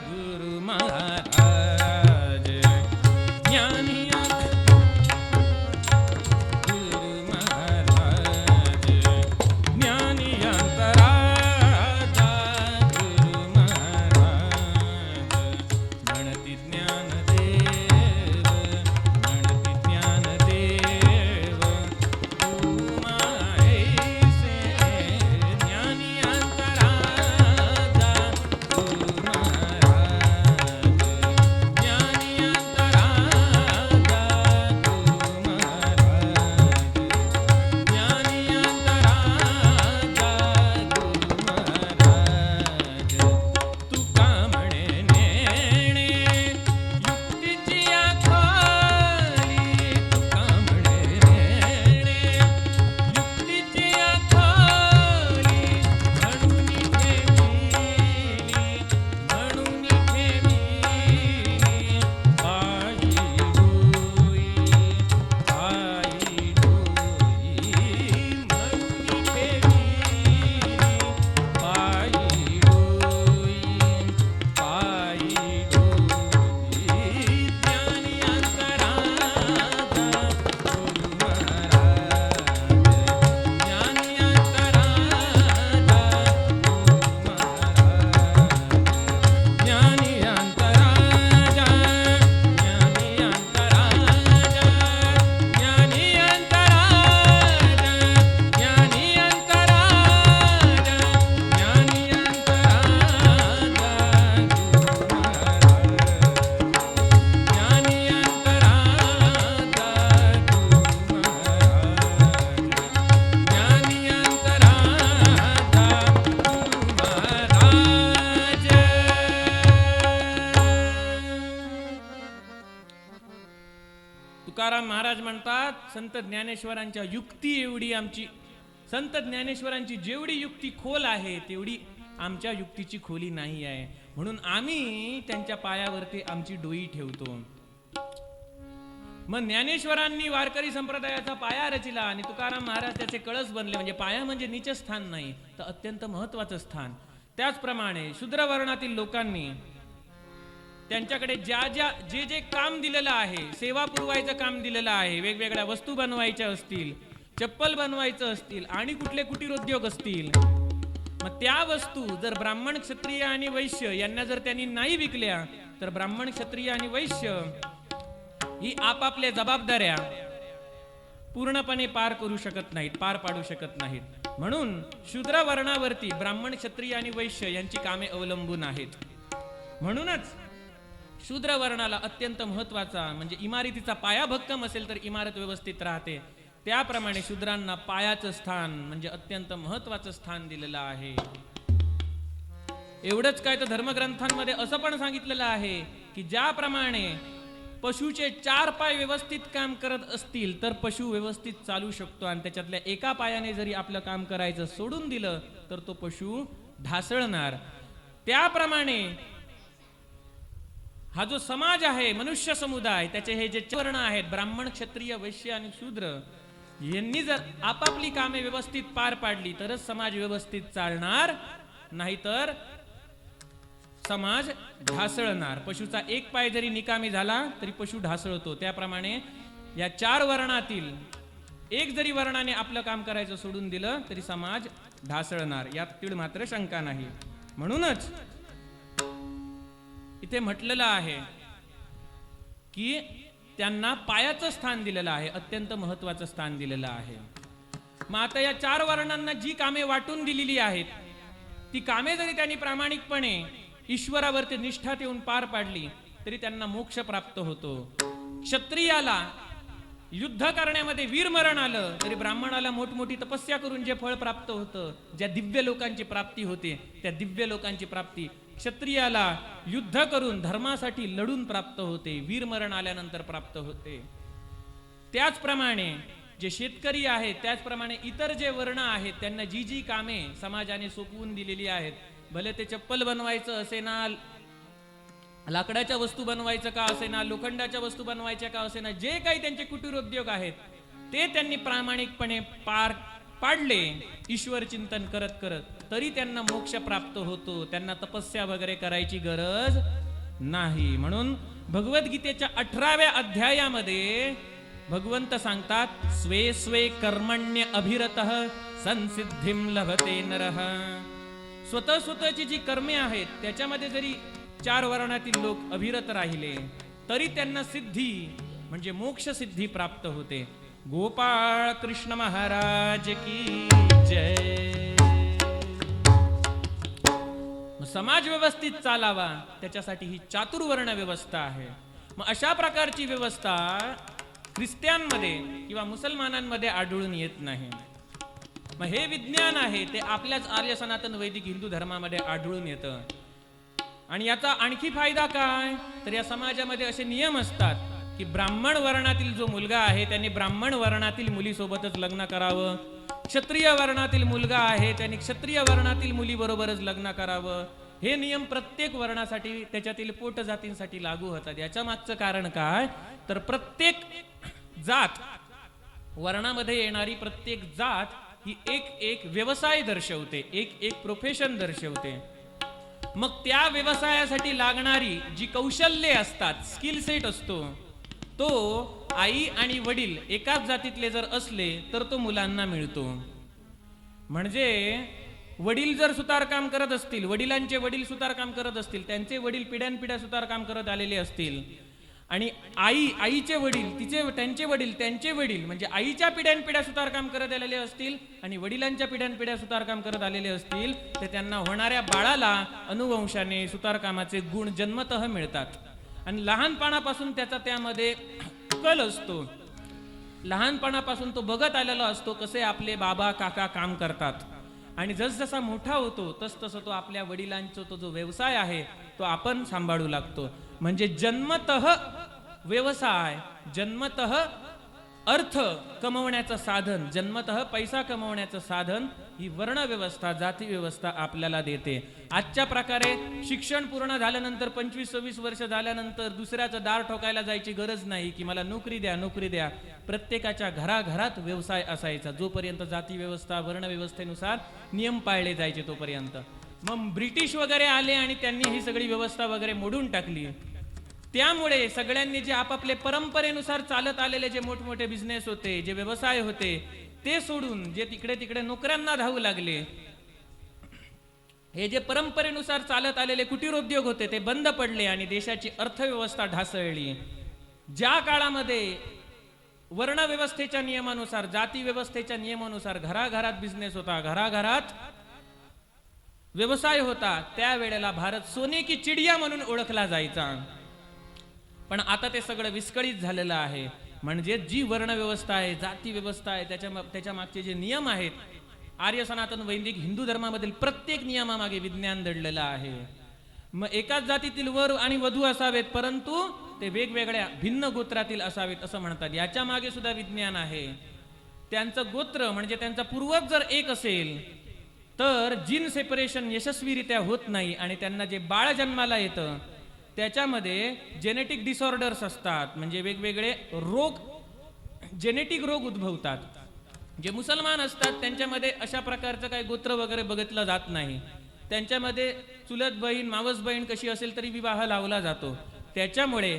गुरु महाराज, ज्ञानियांचा गुरु महाराज, ज्ञानियांचा राजा गुरु महाराज, म्हणती ज्ञानदेव, म्हणती ज्ञानदेव, तू मायसे ज्ञानियांचा राजा गुरु महाराज, ज्ञानियांचा राजा गुरु महाराज, ज्ञानियांचा राजा गुरु महाराज. तुका म्हणे नेणे युक्तीची आखोली, तुका म्हणे नेणे युक्तीची आखोली, म्हणून ठेविली, म्हणून ठेविली पायी डोई, पायी डोई, म्हणून ठेविली पायी डोई, पायी डोई. ज्ञानियांचा राजा गुरु महाराज, ज्ञानियांचा राजा गुरु महाराज, ज्ञानियांचा राजा, ज्ञानियांचा राजा, ज्ञानियांचा राजा, ज्ञानियांचा राजा, ज्ञानियांचा राजा गुरु महाराज, ज्ञानियांचा राजा गुरु महाराज, ज्ञानियांचा राजा गुरु महाराज. तुकाराम महाराज म्हणतात, संत ज्ञानेश्वरांच्या युक्ती एवढी आमची, संत ज्ञानेश्वरांची जेवढी युक्ती खोल आहे तेवढी आमच्या युक्तीची खोली नाही आहे. म्हणून आम्ही त्यांच्या पायावरती आमची डोई ठेवतो. मग ज्ञानेश्वरांनी वारकरी संप्रदायाचा पाया रचिला आणि तुकाराम महाराज त्याचे कळस बनले. म्हणजे पाया म्हणजे नीच स्थान नाही, तर अत्यंत महत्वाचं स्थान. त्याचप्रमाणे शूद्र वर्णातील लोकांनी त्यांच्याकडे जे जे काम दिलेलं आहे, सेवा पुरवायचं काम दिलेलं आहे, वेगवेगळ्या वस्तू बनवायच्या असतील, चप्पल बनवायचं असतील आणि कुठले कुटीरोद्योग असतील, मग त्या वस्तू जर ब्राह्मण, क्षत्रिय आणि वैश्य यांना जर त्यांनी नाही विकल्या तर ब्राह्मण, क्षत्रिय आणि वैश्य ही आपापल्या जबाबदाऱ्या पूर्णपणे पार करू शकत नाहीत, पार पाडू शकत नाहीत. म्हणून शूद्र वर्णावरती ब्राह्मण, क्षत्रिय आणि वैश्य यांची कामे अवलंबून आहेत. म्हणूनच शूद्र वर्णाला अत्यंत महत्वाचा म्हणजे इमारतीचा पाया भक्कम असेल तर इमारत व्यवस्थित राहते. त्याप्रमाणे शूद्रांना पायाचं स्थान म्हणजे अत्यंत महत्वाचं स्थान दिलेलं आहे. एवढंच काय तर धर्मग्रंथांमध्ये असं पण सांगितलेलं आहे की ज्याप्रमाणे पशुचे 4 पाय व्यवस्थित काम करत असतील तर पशु व्यवस्थित चालू शकतो, आणि त्याच्यातल्या एका पायाने जरी आपलं काम करायचं सोडून दिलं तर तो पशु ढासळणार. त्याप्रमाणे हा जो समाज आहे, मनुष्य समुदाय, त्याचे हे जे वर्ण आहेत ब्राह्मण, क्षत्रिय, वैश्य आणि शूद्र, यांनी जर आपापली कामे व्यवस्थित पार पाडली तरच समाज व्यवस्थित चालणार, नाहीतर समाज ढासळणार. पशुचा एक पाय जरी निकामी झाला तरी पशु ढासळतो. त्याप्रमाणे या 4 वर्णातील एक जरी वर्णाने आपलं काम करायचं सोडून दिलं तरी समाज ढासळणार, यात तीळ मात्र शंका नाही. म्हणूनच इथे म्हटलेलं आहे की त्यांना पायाचं स्थान दिलेलं आहे, अत्यंत महत्वाचं स्थान दिलेलं आहे. मग आता या 4 वर्णांना जी कामे वाटून दिलेली आहेत, ती कामे जरी त्यांनी प्रामाणिकपणे ईश्वरावरती निष्ठा ठेवून पार पाडली तरी त्यांना मोक्ष प्राप्त होतो. क्षत्रियाला युद्ध करण्यामध्ये वीरमरण आलं तरी ब्राह्मणाला मोठमोठी तपस्या करून जे फळ प्राप्त होतं, ज्या दिव्य लोकांची प्राप्ती होते, त्या दिव्य लोकांची प्राप्ती क्षत्रियाला युद्ध करून धर्मासाठी लढून प्राप्त होते, वीरमरण आल्यानंतर प्राप्त होते. त्याचप्रमाणे जे शेतकरी आहेत, त्याचप्रमाणे इतर जे वर्ण आहेत, त्यांना जी जी कामे समाजाने सोपवून दिलेली आहेत, भले ते चप्पल बनवायचं असेना, लाकडाच्या वस्तू बनवायचं का असेना, लोखंडाच्या वस्तू बनवायच्या का असेना, जे काही त्यांचे कुटीरोद्योग आहेत ते त्यांनी प्रामाणिकपणे पार पाडले ईश्वर चिंतन करत करत, तरी त्यांना मोक्ष प्राप्त होतो. त्यांना तपस्या वगैरे करायची गरज नाही. म्हणून भगवद्गीतेच्या 18व्या अध्यायामध्ये भगवंत सांगतात, स्वे स्वे कर्मण्य अभिरतः संसिद्धिं लभते नरः. स्वतः स्वतःची जी कर्मे आहेत त्याच्यामध्ये जरी 4 वर्णातील लोक अभिरत राहिले तरी त्यांना सिद्धी म्हणजे मोक्ष सिद्धी प्राप्त होते. गोपाळ कृष्ण महाराज की जय. समाज व्यवस्थित चालावा त्याच्यासाठी ही चातुर्वर्ण व्यवस्था आहे. मग अशा प्रकारची व्यवस्था ख्रिस्त्यांमध्ये किंवा मुसलमानांमध्ये आढळून येत नाही. मग हे विज्ञान आहे ते आपल्याच आर्य सनातन वैदिक हिंदू धर्मामध्ये आढळून येतं. आणि याचा आणखी फायदा काय, तर या समाजामध्ये असे नियम असतात की ब्राह्मण वर्णातील जो मुलगा आहे त्यांनी ब्राह्मण वर्णातील मुलीसोबतच लग्न करावं, क्षत्रिय वर्णातील मुलगा आहे त्यांनी क्षत्रिय वर्णातील मुलीबरोबरच लग्न करावं. हे नियम प्रत्येक वर्णासाठी त्याच्यातील पोट जातींसाठी लागू होतात. याच्या मागचं कारण काय, तर प्रत्येक जात वर्णामध्ये येणारी प्रत्येक जात ही एक व्यवसाय दर्शवते, एक प्रोफेशन दर्शवते. मग त्या व्यवसायासाठी लागणारी जी कौशल्ये असतात, स्किल सेट असतो, तो आई आणि वडील एकाच जातीतले जर असले तर तो मुलांना मिळतो. म्हणजे वडील जर सुतारकाम करत असतील, वडिलांचे वडील सुतारकाम करत असतील, त्यांचे वडील पिढ्यानपिढ्या सुतारकाम करत आलेले असतील, आणि आईचे वडील त्यांचे वडील म्हणजे आईच्या पिढ्यानपिढ्या सुतारकाम करत आलेले असतील आणि वडिलांच्या पिढ्यानपिढ्या सुतारकाम करत आलेले असतील, तर त्यांना होणाऱ्या बाळाला अनुवंशाने सुतारकामाचे गुण जन्मतः मिळतात. आणि लहानपणापासून त्याचा त्यामध्ये कल असतो. लहानपणापासून तो बघत आलेला असतो कसे आपले बाबा काका काम करतात. आणि जसजसा मोठा होतो तसतसं तो आपल्या वडिलांचा तो जो व्यवसाय आहे तो आपण सांभाळू लागतो. म्हणजे जन्मतः व्यवसाय, जन्मतः अर्थ कमवण्याचं साधन, जन्मतः पैसा कमवण्याचं साधन ही वर्ण व्यवस्था, जाती व्यवस्था आपल्याला देते. आजच्या प्रकारे शिक्षण पूर्ण झाल्यानंतर 25-26 वर्ष झाल्यानंतर दुसऱ्याचं दार ठोकायला जायची गरज नाही की मला नोकरी द्या, नोकरी द्या. प्रत्येकाच्या घराघरात व्यवसाय असायचा जोपर्यंत जाती व्यवस्था, वर्ण व्यवस्थेनुसार नियम पाळले जायचे तोपर्यंत. मग ब्रिटिश वगैरे आले आणि त्यांनी ही सगळी व्यवस्था वगैरे मोडून टाकली. त्यामुळे सगळ्यांनी जे आपापले परंपरेनुसार चालत आलेले जे मोठमोठे बिझनेस होते, जे व्यवसाय होते, ते सोडून जे तिकडे नोकऱ्यांना धावू लागले. हे जे परंपरेनुसार चालत आलेले कुटीरोद्योग होते ते बंद पडले आणि देशाची अर्थव्यवस्था ढासळली. ज्या काळामध्ये वर्ण व्यवस्थेच्या नियमानुसार, जाती व्यवस्थेच्या नियमानुसार घराघरात बिझनेस होता, घराघरात व्यवसाय होता, त्यावेळेला भारत सोने की चिडिया म्हणून ओळखला जायचा. पण आता ते सगळं विस्कळीत झालेलं आहे. म्हणजे जी वर्ण व्यवस्था आहे, जाती व्यवस्था आहे, त्याच्या मागचे जे नियम आहेत, आर्य सनातन वैदिक हिंदू धर्मामधील प्रत्येक नियमामागे विज्ञान दडलेलं आहे. मग एकाच जातीतील वर आणि वधू असावेत परंतु ते वेगवेगळ्या भिन्न गोत्रातील असावेत असं म्हणतात. याच्या मागे सुद्धा विज्ञान आहे. त्यांचं गोत्र म्हणजे त्यांचा पूर्वज जर एक असेल तर जीन सेपरेशन यशस्वीरित्या होत नाही आणि त्यांना जे बाळ जन्माला येतं त्याच्यामध्ये जेनेटिक डिसऑर्डर्स असतात. म्हणजे वेगवेगळे रोग, जेनेटिक रोग उद्भवतात. जे मुसलमान असतात त्यांच्यामध्ये अशा प्रकारचं काही गोत्र वगैरे बघितलं जात नाही. त्यांच्यामध्ये चुलत बहीण, मावस बहीण कशी असेल तरी विवाह लावला जातो. त्याच्यामुळे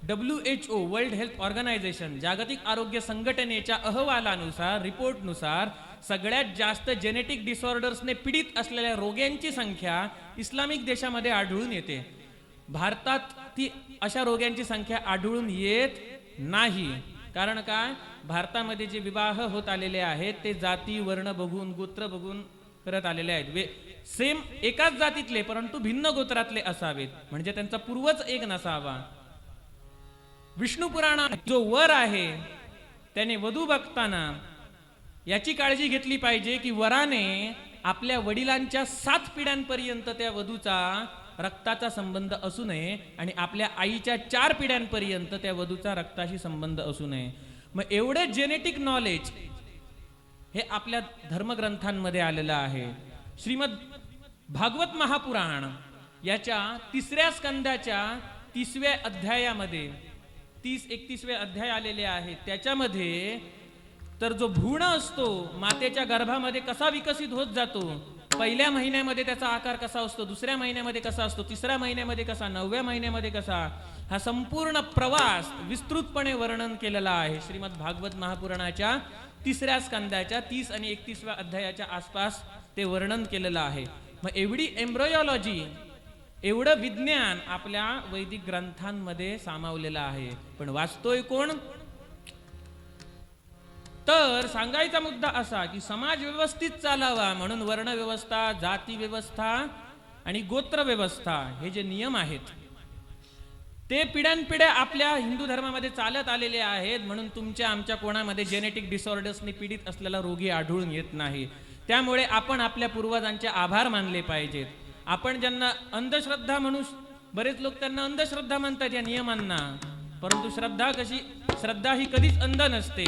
WHO वर्ल्ड हेल्थ ऑर्गनायझेशन जागतिक आरोग्य संघटनेच्या अहवालानुसार रिपोर्टनुसार सगळ्यात जास्त जेनेटिक डिसऑर्डर्सने पीडित असलेल्या रोग्यांची संख्या इस्लामिक देशामध्ये आढळून येते. भारतात ती अशा रोग्यांची संख्या आढळून येत नाही. कारण काय? भारतामध्ये जे विवाह होत आलेले आहेत ते जाती वर्ण बघून गोत्र बघून करत आलेले आहेत. सेम एकाच जातीतले परंतु भिन्न गोत्रातले असावेत म्हणजे त्यांचा पूर्वज एक नसावा. विष्णू पुराणात जो वर आहे त्याने वधू बघताना याची काळजी घेतली पाहिजे की वराने आपल्या वडिलांच्या 7 पिढ्यांपर्यंत त्या वधूचा रक्ताचा संबंध असू नये आणि आपल्या आईच्या 4 पिढ्यांपर्यंत त्या वधूचा रक्ताशी संबंध असू नये. मग एवढे जेनेटिक नॉलेज हे आपल्या धर्मग्रंथांमध्ये आलेलं आहे. श्रीमद भागवत महापुराण याच्या 3ऱ्या स्कंदाच्या 30व्या अध्यायामध्ये 30-31 अध्याय आलेले आहेत. त्याच्यामध्ये तर जो भ्रूण असतो मातेच्या गर्भामध्ये कसा विकसित होत जातो, पहिल्या महिन्यामध्ये त्याचा आकार कसा असतो, दुसऱ्या महिन्यामध्ये कसा असतो, तिसऱ्या महिन्यामध्ये कसा, 9व्या महिन्यामध्ये कसा, हा संपूर्ण प्रवास विस्तृतपणे वर्णन केलेला आहे श्रीमद भागवत महापुराणाच्या 3ऱ्या स्कंदाच्या 30 आणि 31व्या अध्यायाच्या आसपास ते वर्णन केलेलं आहे. मग एवढी एम्ब्रोयोलॉजी एवढं विज्ञान आपल्या वैदिक ग्रंथांमध्ये सामावलेलं आहे. पण वाचतोय कोण? तर सांगायचा मुद्दा असा की समाज व्यवस्थित चालावा म्हणून वर्ण व्यवस्था, जाती व्यवस्था आणि गोत्र व्यवस्था हे जे नियम आहेत ते पिढ्यानपिढ्या आपल्या हिंदू धर्मामध्ये चालत आलेले आहेत. म्हणून तुमच्या आमच्या कोणामध्ये जेनेटिक डिसऑर्डर्सने पीडित असलेला रोगी आढळून येत नाही. त्यामुळे आपण आपल्या पूर्वजांचे आभार मानले पाहिजेत. आपण ज्यांना अंधश्रद्धा म्हणून बरेच लोक त्यांना अंधश्रद्धा म्हणतात या नियमांना, परंतु श्रद्धा ही कधीच अंध नसते.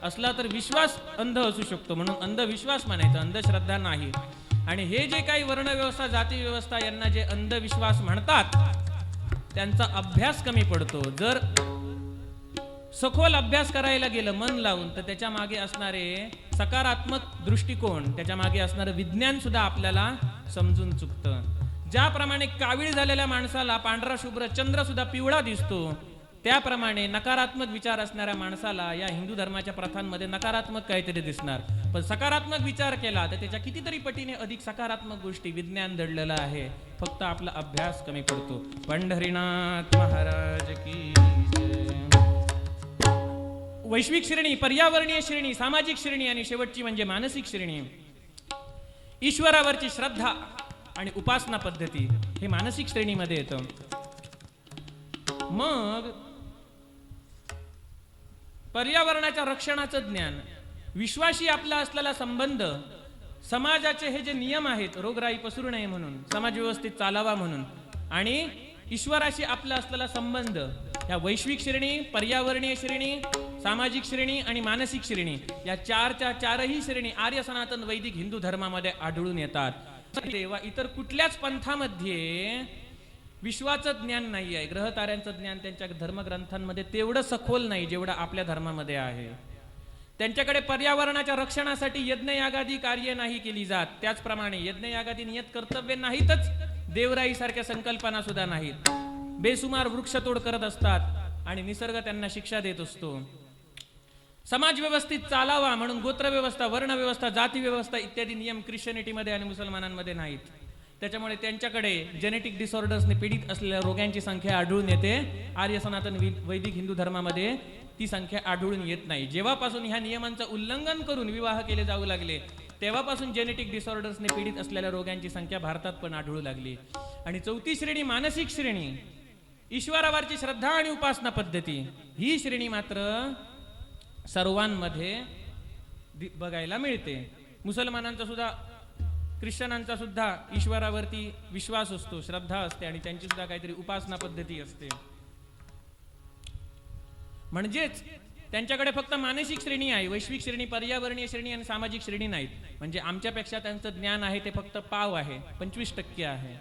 असला तर विश्वास अंध असू शकतो म्हणून अंधविश्वास म्हणायचं, अंधश्रद्धा नाही. आणि हे जे काही वर्णव्यवस्था जाती व्यवस्था यांना जे अंधविश्वास म्हणतात त्यांचा अभ्यास कमी पडतो. जर सखोल अभ्यास करायला गेलं मन लावून तर त्याच्या मागे असणारे सकारात्मक दृष्टिकोन, त्याच्या मागे असणारं विज्ञान सुद्धा आपल्याला समजून चुकतं. ज्याप्रमाणे कावीळ झालेल्या माणसाला पांढरा शुभ्र चंद्र सुद्धा पिवळा दिसतो, त्याप्रमाणे नकारात्मक विचार असणाऱ्या माणसाला या हिंदू धर्माच्या प्रथांमध्ये नकारात्मक काहीतरी दिसणार. पण सकारात्मक विचार केला तर त्याच्या कितीतरी पटीने अधिक सकारात्मक गोष्टी विज्ञान दडलेलं आहे. फक्त आपला अभ्यास कमी पडतो. पंढरीनाथ महाराज की जय. वैश्विक श्रेणी, पर्यावरणीय श्रेणी, सामाजिक श्रेणी आणि शेवटची म्हणजे मानसिक श्रेणी. ईश्वरावरची श्रद्धा आणि उपासना पद्धती हे मानसिक श्रेणीमध्ये येतं. मग पर्यावरणाच्या रक्षणाचं ज्ञान, विश्वाशी आपला असलेला संबंध, समाजाचे हे जे नियम आहेत रोगराई पसरू नये म्हणून, समाज व्यवस्थित चालावा म्हणून, आणि ईश्वराशी आपला असलेला संबंध, या वैश्विक श्रेणी, पर्यावरणीय श्रेणी, सामाजिक श्रेणी आणि मानसिक श्रेणी या चारही श्रेणी आर्य सनातन वैदिक हिंदू धर्मामध्ये आढळून येतात. तेव्हा इतर कुठल्याच पंथामध्ये विश्वाचं ज्ञान नाही आहे, ग्रहताऱ्यांचं ज्ञान त्यांच्या धर्मग्रंथांमध्ये तेवढं सखोल नाही जेवढं आपल्या धर्मामध्ये आहे. त्यांच्याकडे पर्यावरणाच्या रक्षणासाठी यज्ञयागादी कार्य नाही केली जात. त्याचप्रमाणे यज्ञयागादी नियत कर्तव्य नाहीतच, देवराई सारख्या संकल्पना सुद्धा नाहीत. बेसुमार वृक्षतोड करत असतात आणि निसर्ग त्यांना शिक्षा देत असतो. समाज व्यवस्थित चालावा म्हणून गोत्र व्यवस्था, वर्ण व्यवस्था, जाती व्यवस्था इत्यादी नियम ख्रिश्चनिटीमध्ये आणि मुसलमानांमध्ये नाहीत. त्याच्यामुळे त्यांच्याकडे जेनेटिक डिसऑर्डर्सने पीडित असलेल्या रोग्यांची संख्या आढळून येते. आर्य सनातन वैदिक हिंदू धर्मामध्ये ती संख्या आढळून येत नाही. जेव्हापासून ह्या नियमांचं उल्लंघन करून विवाह केले जाऊ लागले तेव्हापासून जेनेटिक डिसऑर्डर्सने पीडित असलेल्या रोगांची संख्या भारतात पण आढळू लागली. आणि चौथी श्रेणी मानसिक श्रेणी, ईश्वरावरची श्रद्धा आणि उपासना पद्धती, ही श्रेणी मात्र सर्वांमध्ये बघायला मिळते. मुसलमानांचा सुद्धा, ख्रिश्चनांचा सुद्धा ईश्वरावरती विश्वास असतो, श्रद्धा असते आणि त्यांची सुद्धा काहीतरी उपासना पद्धती असते. म्हणजेच त्यांच्याकडे फक्त मानसिक श्रेणी आहे, वैश्विक श्रेणी, पर्यावरणीय श्रेणी आणि सामाजिक श्रेणी नाहीत. म्हणजे आमच्यापेक्षा त्यांचं ज्ञान आहे ते फक्त पाव आहे, 25% आहे.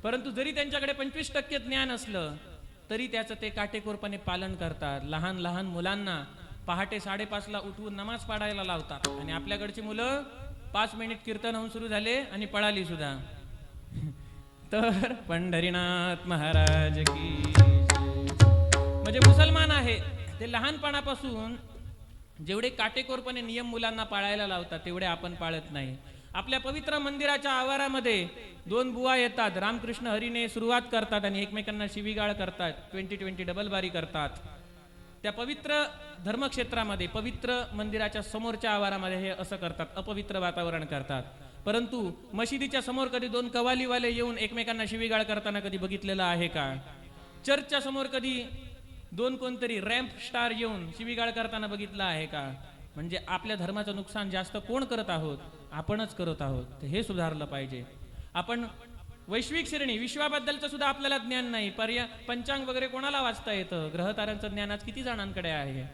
परंतु जरी त्यांच्याकडे 25% ज्ञान असलं तरी त्याचं ते काटेकोरपणे पालन करतात. लहान लहान मुलांना पहाटे 5:30ला उठवून नमाज पाडायला लावतात आणि आपल्याकडची मुलं 5 मिनिट कीर्तन होऊन सुरू झाले आणि पळाली सुद्धा. तर पंढरीनाथ महाराज की जे मुसलमान आहे ते लहानपणापासून जेवढे काटेकोरपणे नियम मुलांना पाळायला लावतात तेवढे आपण पाळत नाही. आपल्या पवित्र मंदिराच्या आवारामध्ये दोन बुवा येतात, रामकृष्ण हरीने सुरुवात करतात आणि एकमेकांना शिवीगाळ करतात, 20-20 डबलबारी करतात. त्या पवित्र धर्मक्षेत्रामध्ये पवित्र मंदिराच्या समोरच्या आवारामध्ये हे असं करतात, अपवित्र वातावरण करतात. परंतु मशिदीच्या समोर कधी दोन कवालीवाले येऊन एकमेकांना शिवीगाळ करताना कधी बघितलेलं आहे का? चर्चच्या समोर कधी दोन कोणतरी रॅम्प स्टार येऊन शिवीगाळ करताना बघितलं आहे का? म्हणजे आपल्या धर्माचं नुकसान जास्त कोण करत आहोत? आपणच करत आहोत. तर हे सुधारलं पाहिजे. आपण वैश्विक श्रेणी विश्वाबद्दलचं सुद्धा आपल्याला ज्ञान नाही. पंचांग वगैरे कोणाला वाचता येतं? ग्रहताऱ्यांचं ज्ञान आज किती जणांकडे आहे?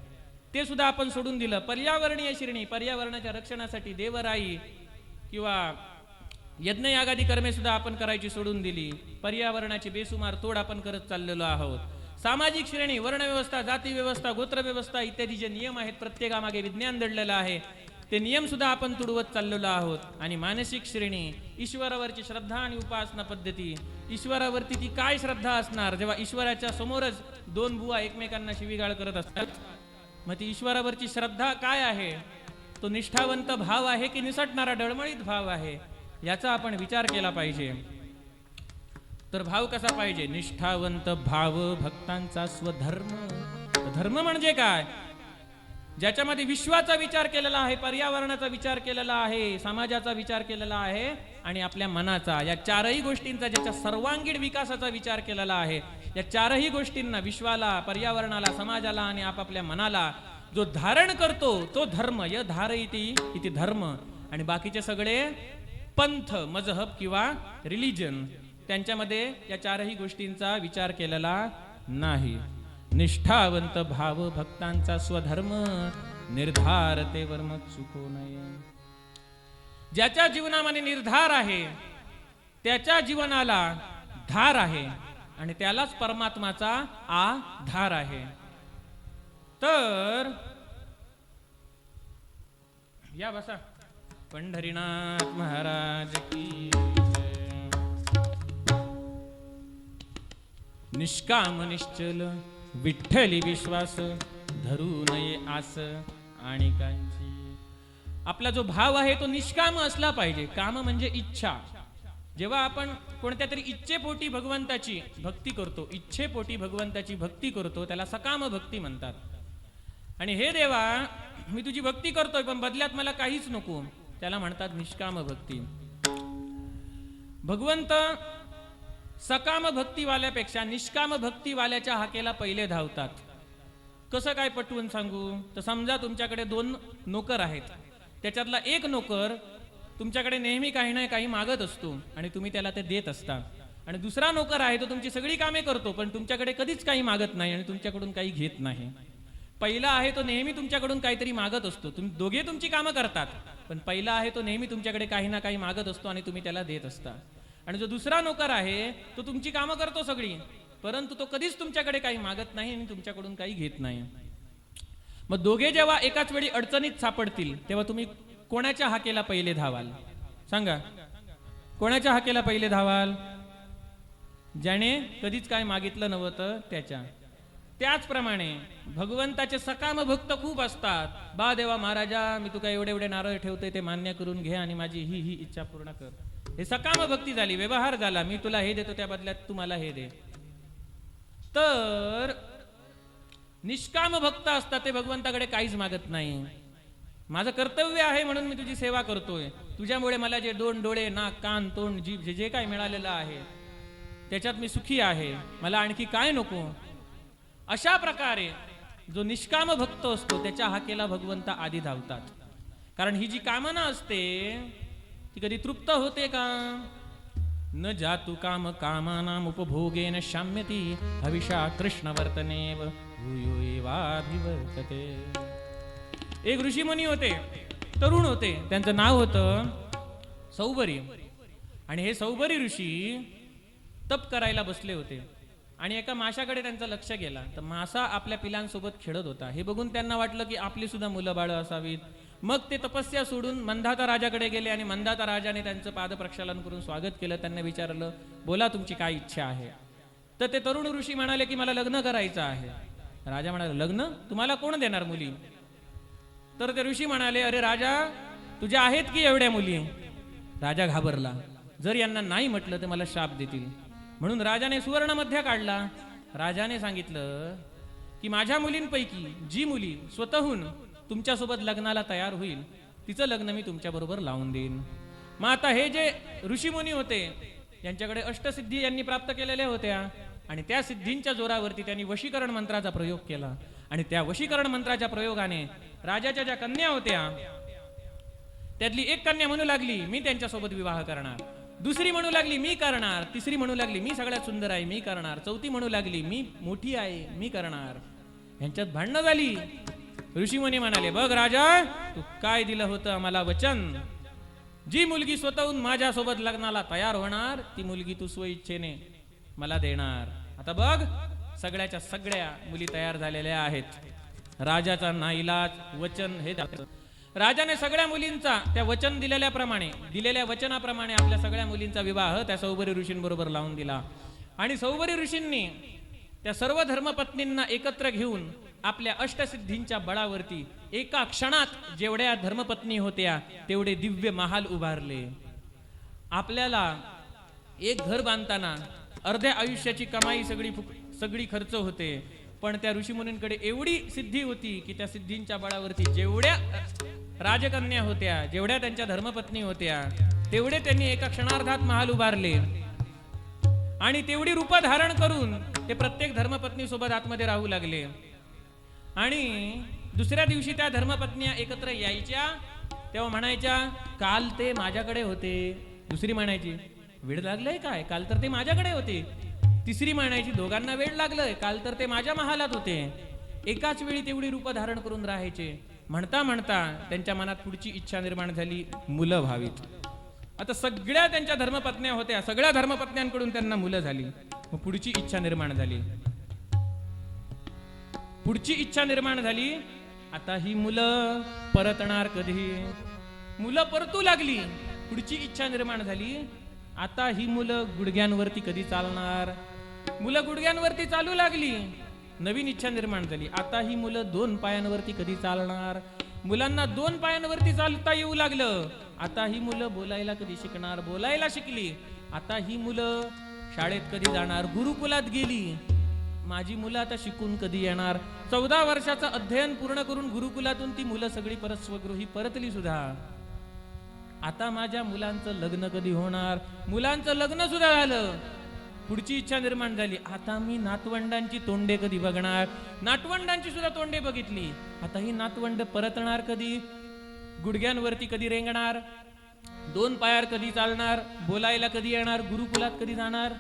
ते सुद्धा आपण सोडून दिलं. पर्यावरणीय श्रेणी, पर्यावरणाच्या रक्षणासाठी देवराई किंवा यज्ञयागादी कर्मे सुद्धा आपण करायची सोडून दिली. पर्यावरणाची बेसुमार तोड आपण करत चाललेलो आहोत. सामाजिक श्रेणी, वर्णव्यवस्था, जाती व्यवस्था, गोत्र व्यवस्था इत्यादी जे नियम आहेत, प्रत्येकामागे विज्ञान दडलेलं आहे, ते नियम सुद्धा आपण तुडवत चाललेलो आहोत. आणि मानसिक श्रेणी, ईश्वरावरची श्रद्धा आणि उपासना पद्धती. ईश्वरावरती ती काय श्रद्धा असणार जेव्हा ईश्वराच्या समोरच दोन बुवा एकमेकांना शिवीगाळ करत असतात? मग ती ईश्वरावरची श्रद्धा काय आहे? तो निष्ठावंत भाव आहे की निसटणारा डळमळीत भाव आहे? याचा आपण विचार केला पाहिजे. तर भाव कसा पाहिजे? निष्ठावंत भाव, भक्तांचा स्वधर्म. धर्म म्हणजे काय? ज्याच्यामध्ये विश्वाचा विचार केलेला आहे, पर्यावरणाचा विचार केलेला आहे, समाजाचा विचार केलेला आहे आणि आपल्या मनाचा, या चारही गोष्टींचा, ज्याच्या सर्वांगीण विकासाचा विचार केलेला आहे. या चारही गोष्टींना, विश्वाला, पर्यावरणाला, समाजाला आणि आपापल्या मनाला जो धारण करतो तो धर्म. य धारयति इति धर्म. आणि बाकीचे सगळे पंथ, मजहब किंवा रिलिजन, त्यांच्यामध्ये या चारही गोष्टींचा विचार केलेला नाही. निष्ठावंत भाव, भक्तांचा स्वधर्म, निर्धार ते वर्म चुको नये. ज्याच्या जीवनामध्ये निर्धार आहे त्याच्या जीवनाला धार आहे आणि त्यालाच परमात्माचा आधार आहे. तर या बसा. पंढरीनाथ महाराज की जय. निष्काम निश्चल विठ्ठली विश्वास, धरू नये आस आणि कांची. आपला जो भाव आहे तो निष्काम असला पाहिजे. काम म्हणजे इच्छा. जेव्हा आपण कोणत्या तरी इच्छेपोटी भगवंताची भक्ती करतो, इच्छेपोटी भगवंताची भक्ती करतो, त्याला सकाम भक्ती म्हणतात. आणि हे देवा, मी तुझी भक्ती करतोय पण बदल्यात मला काहीच नको, त्याला म्हणतात निष्काम भक्ती. भगवंत सकाम भक्तीवाल्यापेक्षा निष्काम भक्तीवाल्याच्या हाकेला पहिले धावतात. कसं काय पटवून सांगू? तर समजा तुमच्याकडे दोन नोकर आहेत. त्याच्यातला एक नोकर तुमच्याकडे नेहमी काही ना काही मागत असतो आणि तुम्ही त्याला ते देत असता. आणि दुसरा नोकर आहे तो तुमची सगळी कामे करतो पण तुमच्याकडे कधीच काही मागत नाही आणि तुमच्याकडून काही घेत नाही. पहिला आहे तो नेहमी तुमच्याकडून काहीतरी मागत असतो. तुम्ही दोघे तुमची कामं करतात, पण पहिला आहे तो नेहमी तुमच्याकडे काही ना काही मागत असतो आणि तुम्ही त्याला देत असता. आणि जो दुसरा नोकर आहे तो तुमची कामं करतो सगळी, परंतु तो कधीच तुमच्याकडे काही मागत नाही आणि तुमच्याकडून काही घेत नाही. मग दोघे जेव्हा एकाच वेळी अडचणीत सापडतील तेव्हा तुम्ही कोणाच्या हाकेला पहिले धावाल? सांगा, कोणाच्या हाकेला पहिले धावाल? ज्याने कधीच काय मागितलं नव्हतं त्याच्या. त्याचप्रमाणे भगवंताचे सकाम भक्त खूप असतात. बा देवा महाराजा, मी तुका एवढे एवढे नारळ ठेवते, ते मान्य करून घे आणि माझी ही इच्छा पूर्ण कर. हे सकाम भक्ती झाली, व्यवहार झाला. मी तुला हे देतो त्या बदल्यात तू मला हे दे. तर निष्काम भक्त असतात ते भगवंताकडे काहीच मागत नाही. माझं कर्तव्य आहे म्हणून मी तुझी सेवा करतोय. तुझ्यामुळे मला जे दोन डोळे, नाक, कान, तोंड, जीभ जे काय मिळालेलं आहे त्याच्यात मी सुखी आहे, मला आणखी काय नको. अशा प्रकारे जो निष्काम भक्त असतो त्याच्या हाकेला भगवंत आधी धावतात. कारण ही जी कामना असते ती कधी तृप्त होते का? न जातु काम कामानाम उपभोगेन शाम्यती, हविषा कृष्ण वर्तनेव भूयो एवाभिवर्तते. एक ऋषीमुनी होते, तरुण होते. त्यांचं नाव होतं सौबरी. आणि हे सौबरी ऋषी तप करायला बसले होते आणि एका माशाकडे त्यांचं लक्ष गेला. तर मासा आपल्या पिलांसोबत खेळत होता. हे बघून त्यांना वाटलं की आपली सुद्धा मुलं बाळ असावीत. मग ते तपस्या सोडून मंदाता राजाकडे गेले आणि मंदाता राजाने त्यांचं पादप्रक्षालन करून स्वागत केलं. त्यांना विचारलं, बोला तुमची काय इच्छा आहे? तर ते तरुण ऋषी म्हणाले की मला लग्न करायचं आहे. राजा म्हणाला, लग्न तुम्हाला कोण देणार मुली? तर ते ऋषी म्हणाले, अरे राजा, तुझ्या आहेत की एवढ्या मुली? राजा घाबरला, जर यांना नाही म्हटलं तर मला शाप देतील. म्हणून राजाने सुवर्ण मध्य काढला. राजाने सांगितलं की माझ्या मुलींपैकी जी मुली स्वतःहून तुमच्यासोबत लग्नाला तयार होईल तिचं लग्न मी तुमच्या बरोबर लावून देईन. मग आता हे जे ऋषीमुनी होते यांच्याकडे अष्टसिद्धी यांनी प्राप्त केलेल्या होत्या आणि त्या सिद्धींच्या जोरावरती त्यांनी वशीकरण मंत्राचा प्रयोग केला. आणि त्या वशीकरण मंत्राच्या प्रयोगाने राजाच्या ज्या कन्या होत्या त्यातली एक कन्या म्हणू लागली, मी त्यांच्यासोबत विवाह करणार. दुसरी म्हणू लागली, मी करणार. तिसरी म्हणू लागली, मी सगळ्यात सुंदर आहे, मी करणार. चौथी म्हणू लागली, मी मोठी आहे, मी करणार. यांच्यात भांडणं झाली. ऋषीमुनी म्हणाले, बघ राजा, तू काय दिलं होतं आम्हाला वचन? जी मुलगी स्वतःहून माझ्यासोबत लग्नाला तयार होणार ती मुलगी तू स्वइच्छेने मला देणार. आता बघ, सगळ्याच्या सगळ्या मुली तयार झालेल्या आहेत. राजाचा नाईलाज वचन हे राजाने सगळ्या मुलींचा त्या वचन दिलेल्या वचनाप्रमाणे आपल्या सगळ्या मुलींचा विवाह त्या सौबरी ऋषींबरोबर लावून दिला. आणि सौबरी ऋषींनी त्या सर्व धर्मपत्नींना एकत्र घेऊन आपल्या अष्टसिद्धींच्या बळावरती एका क्षणात जेवढ्या धर्मपत्नी होत्या तेवढे दिव्य महाल उभारले. आपल्याला एक घर बांधताना अर्ध्या आयुष्याची कमाई सगळी खर्च होते, पण त्या ऋषीमुनींकडे एवढी सिद्धी होती की त्या सिद्धींच्या बळावरती जेवढ्या राजकन्या होत्या, जेवढ्या त्यांच्या धर्मपत्नी होत्या, तेवढे त्यांनी एका क्षणार्धात महाल उभारले. आणि तेवढी रूप धारण करून ते प्रत्येक धर्मपत्नी सोबत आतमध्ये राहू लागले. आणि दुसऱ्या दिवशी त्या धर्मपत्न्या एकत्र यायच्या तेव्हा म्हणायच्या, काल ते माझ्याकडे होते. दुसरी म्हणायची, वेळ लागलंय काय, काल तर ते माझ्याकडे होते. तिसरी म्हणायची, दोघांना वेळ लागलंय, काल तर ते माझ्या महालात होते. एकाच वेळी तेवढी रूप धारण करून राहायचे. म्हणता म्हणता त्यांच्या मनात पुढची इच्छा निर्माण झाली, मुलं व्हावीत. आता सगळ्या त्यांच्या धर्मपत्न्या होत्या, सगळ्या धर्मपत्न्यांकडून त्यांना मुलं झाली. मग पुढची इच्छा निर्माण झाली, आता ही मुलं परतणार कधी? मुलं परतू लागली. पुढची इच्छा निर्माण झाली, आता ही मुलं गुडघ्यांवरती कधी चालणार? मुलं गुडघ्यांवरती चालू लागली. नवीन इच्छा निर्माण झाली, आता ही मुलं 2 पायांवरती कधी चालणार? मुलांना 2 पायांवरती चालता येऊ लागलं. आता ही मुलं बोलायला कधी शिकणार? बोलायला शिकली. आता ही मुलं शाळेत कधी जाणार? गुरुकुलात गेली. माझी मुलं आता शिकून कधी येणार? 14 वर्षाचं अध्ययन पूर्ण करून गुरुकुलातून ती मुलं सगळी परत स्वगृही परतली सुद्धा. आता माझ्या मुलांचं लग्न कधी होणार? मुलांचं लग्न सुद्धा झालं. पुढची इच्छा निर्माण झाली, आता मी नातवंडांची तोंडे कधी बघणार? नातवंडांची सुद्धा तोंडे बघितली. आता ही नातवंड परतणार कधी? गुडघ्यांवरती कधी रेंगणार? 2 पायावर कधी चालणार? बोलायला कधी येणार? गुरुकुलात कधी जाणार?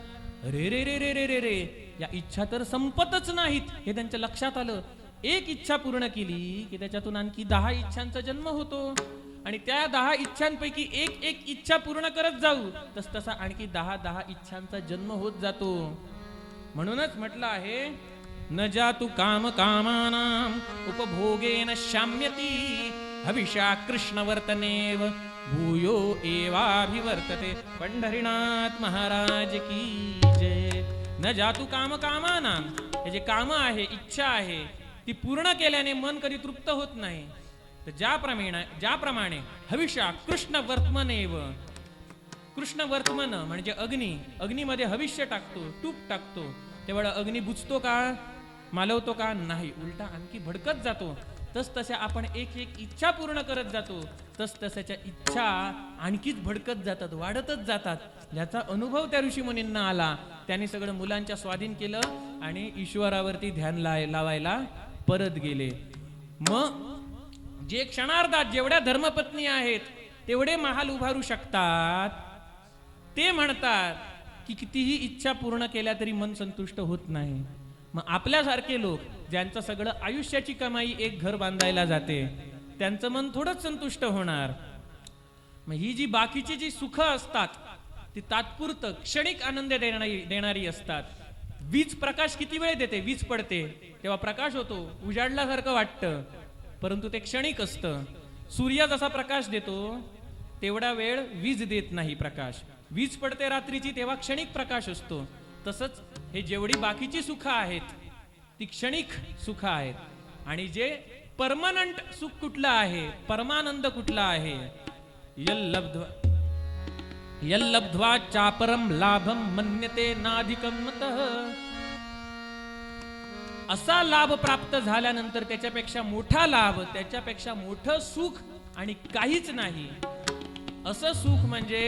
रे रे रे रे रे रे रे, या इच्छा तर संपतच नाहीत हे त्यांच्या लक्षात आलं. एक इच्छा पूर्ण केली की त्याच्यातून आणखी 10 इच्छांचा जन्म होतो. आणि त्या 10 इच्छांपैकी एक इच्छा पूर्ण करत जाऊ तसा आणखी 10 इच्छांचा जन्म होत जातो. म्हणूनच म्हटलं आहे, न जातु काम कामानाम उपभोगेन शाम्यती हविषा कृष्णवर्तनेव भूयो एवाभिवर्तते. पंढरीनाथ महाराज की जय. न जातु काम कामानाम, हे जे काम आहे, इच्छा आहे, ती पूर्ण केल्याने मन कधी तृप्त होत नाही. तर ज्याप्रमाणे हविषा कृष्ण वर्तमनेव, कृष्ण वर्तमन म्हणजे अग्नीमध्ये हविष्य टाकतो, तूप टाकतो, तेवढा अग्नी बुजतो का? मालवतो का? नाही, उलटा आणखी भडकत जातो. तसतशा आपण एक इच्छा पूर्ण करत जातो, तसतशाच्या इच्छा आणखीच भडकत जातात, वाढतच जातात. ज्याचा अनुभव त्या ऋषीमुनींना आला. त्यांनी सगळं मुलांच्या स्वाधीन केलं आणि ईश्वरावरती ध्यान लावायला परत गेले. मग जे क्षणार्धात जेवढ्या धर्मपत्नी आहेत तेवढे महाल उभारू शकतात, ते म्हणतात की कितीही इच्छा पूर्ण केल्या तरी मन संतुष्ट होत नाही. मग आपल्यासारखे लोक ज्यांचं सगळं आयुष्याची कमाई एक घर बांधायला जाते, त्यांचं मन थोडंच संतुष्ट होणार. मग ही जी बाकीची जी सुख असतात ती तात्पुरतं क्षणिक आनंद देणारी असतात. वीज प्रकाश किती वेळ देते? वीज पडते तेव्हा प्रकाश होतो, उजाडल्यासारखं वाटतं, परंतु ते क्षणिक असतं. सूर्य जसा प्रकाश देतो तेवढा वेळ वीज देत नाही प्रकाश. वीज पडते रात्रीची तेव्हा क्षणिक प्रकाश असतो. तसंच हे जेवढी बाकीची सुख आहेत ती क्षणिक सुख आहेत. आणि जे परमनंट सुख कुठलं आहे, परमानंद कुठला आहे, यल्लब्ध्वा चापरम लाभम मन्यते नाधिकम मतः. असा लाभ प्राप्त झाल्यानंतर त्याच्यापेक्षा मोठा लाभ, त्याच्यापेक्षा मोठं सुख आणि काहीच नाही. असं सुख म्हणजे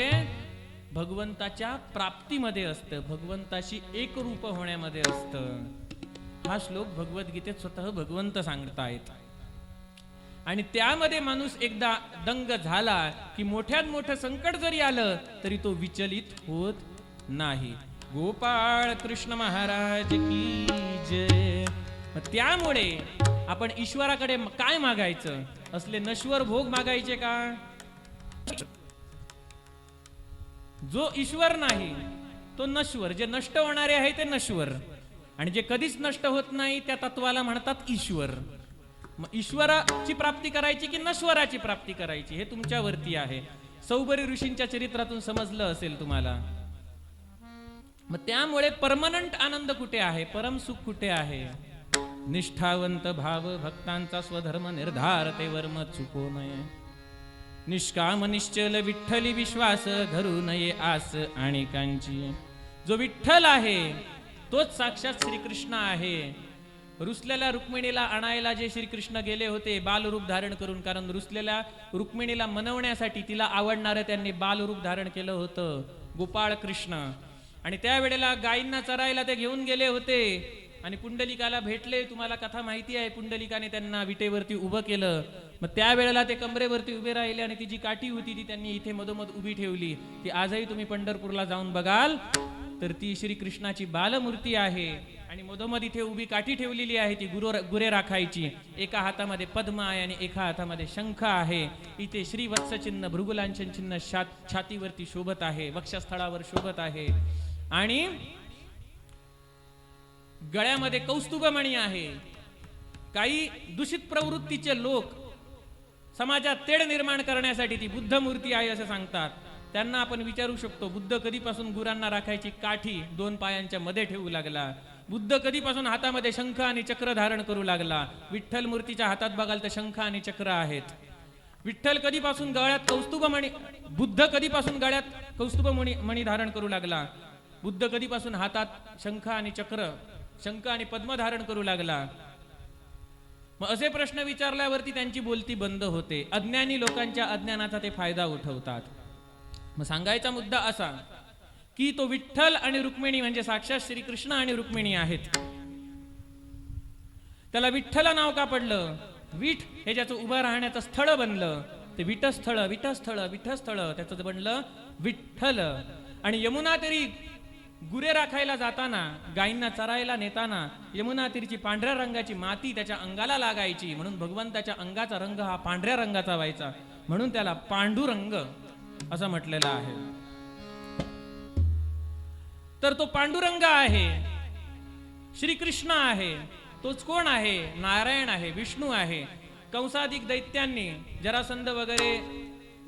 भगवंताच्या प्राप्तीमध्ये असतं, भगवंताशी एकरूप होण्यामध्ये असतं. हा श्लोक भगवद्गीतेत स्वतः भगवंत सांगतायत. आणि त्यामध्ये माणूस एकदा दंग झाला की मोठ्यात मोठं संकट जरी आलं तरी तो विचलित होत नाही. गोपाळ कृष्ण महाराज की जय. त्यामुळे आपण ईश्वराकडे काय मागायचं? असले नश्वर भोग मागायचे का? जो ईश्वर नाही तो नश्वर, जे नष्ट होणारे आहे ते नश्वर, आणि जे कधीच नष्ट होत नाही त्या तत्वाला म्हणतात ईश्वर. मग ईश्वराची प्राप्ती करायची की नश्वराची प्राप्ती करायची हे तुमच्यावरती आहे. सौबरी ऋषींच्या चरित्रातून समजलं असेल तुम्हाला. मग त्यामुळे परमनंट आनंद कुठे आहे, परम सुख कुठे आहे? निष्ठावंत भाव भक्तांचा स्वधर्म निर्धार ते वर्म चुको नये. निष्काम निश्चल विठ्ठली विश्वास धरू नये आस आणि कांची. जो विठ्ठल आहे तोच साक्षात श्रीकृष्ण आहे. रुसलेल्या रुक्मिणीला आणायला जे श्रीकृष्ण गेले होते बालरूप धारण करून, कारण रुसलेल्या रुक्मिणीला मनवण्यासाठी तिला आवडणारं त्यांनी बालरूप धारण केलं होतं, गोपाळ कृष्ण. आणि त्यावेळेला गायींना चरायला ते घेऊन गेले होते आणि पुंडलिकाला भेटले. तुम्हाला कथा माहिती आहे, पुंडलिकाने त्यांना विटेवरती उभं केलं. मग त्यावेळेला ते कमरेवरती उभे राहिले आणि ती जी काठी होती ती त्यांनी इथे मधोमध उभी ठेवली. ती आजही तुम्ही पंढरपूरला जाऊन बघाल तर ती श्रीकृष्णाची बालमूर्ती आहे आणि मधोमध इथे उभी काठी ठेवलेली आहे, ती गुरे राखायची. एका हातामध्ये पद्म आहे आणि एका हातामध्ये शंख आहे. इथे श्रीवत्स चिन्ह, भृगुलांछन चिन्ह छातीवरती शोभत आहे, वक्षस्थळावर शोभत आहे. आणि गळ्यामध्ये कौस्तुभमणी आहे. काही दूषित प्रवृत्तीचे लोक समाजात तेढ निर्माण करण्यासाठी ती बुद्ध मूर्ती आहे असं सांगतात. त्यांना आपण विचारू शकतो, बुद्ध कधीपासून गुरांना राखायची काठी 2 पायांच्या मध्ये ठेवू लागला? बुद्ध कधीपासून हातामध्ये शंख आणि चक्र धारण करू लागला? विठ्ठल मूर्तीच्या हातात बघाल तर शंख आणि चक्र आहेत. विठ्ठल कधीपासून गळ्यात कौस्तुभमणी, बुद्ध कधीपासून गळ्यात कौस्तुभमणी धारण करू लागला? बुद्ध कधीपासून हातात शंख आणि चक्र, शंख आणि पद्म धारण करू लागला? मग असे प्रश्न विचारल्यावरती त्यांची बोलती बंद होते. अज्ञानी लोकांच्या अज्ञानाचा ते फायदा उठवतात. मग सांगायचा मुद्दा असा की तो विठ्ठल आणि रुक्मिणी म्हणजे साक्षात श्रीकृष्ण आणि रुक्मिणी आहेत. त्याला विठ्ठल नाव का पडलं? विठ हे ज्याचं उभं राहण्याचं स्थळ बनलं ते विठस्थळ, विठस्थळ, विठस्थळ त्याचं बनलं विठ्ठल. आणि यमुना तरी गुरे राखायला जाताना, गायींना चरायला नेताना यमुना तीरची पांढऱ्या रंगाची माती त्याच्या अंगाला लागायची, म्हणून भगवंताच्या अंगाचा रंग हा पांढऱ्या रंगाचा व्हायचा, म्हणून त्याला पांडुरंग असं म्हटलेलं आहे. तर तो पांडुरंग आहे, श्रीकृष्ण आहे. तोच कोण आहे? नारायण आहे, विष्णू आहे. कंसाधिक दैत्यांनी, जरासंध वगैरे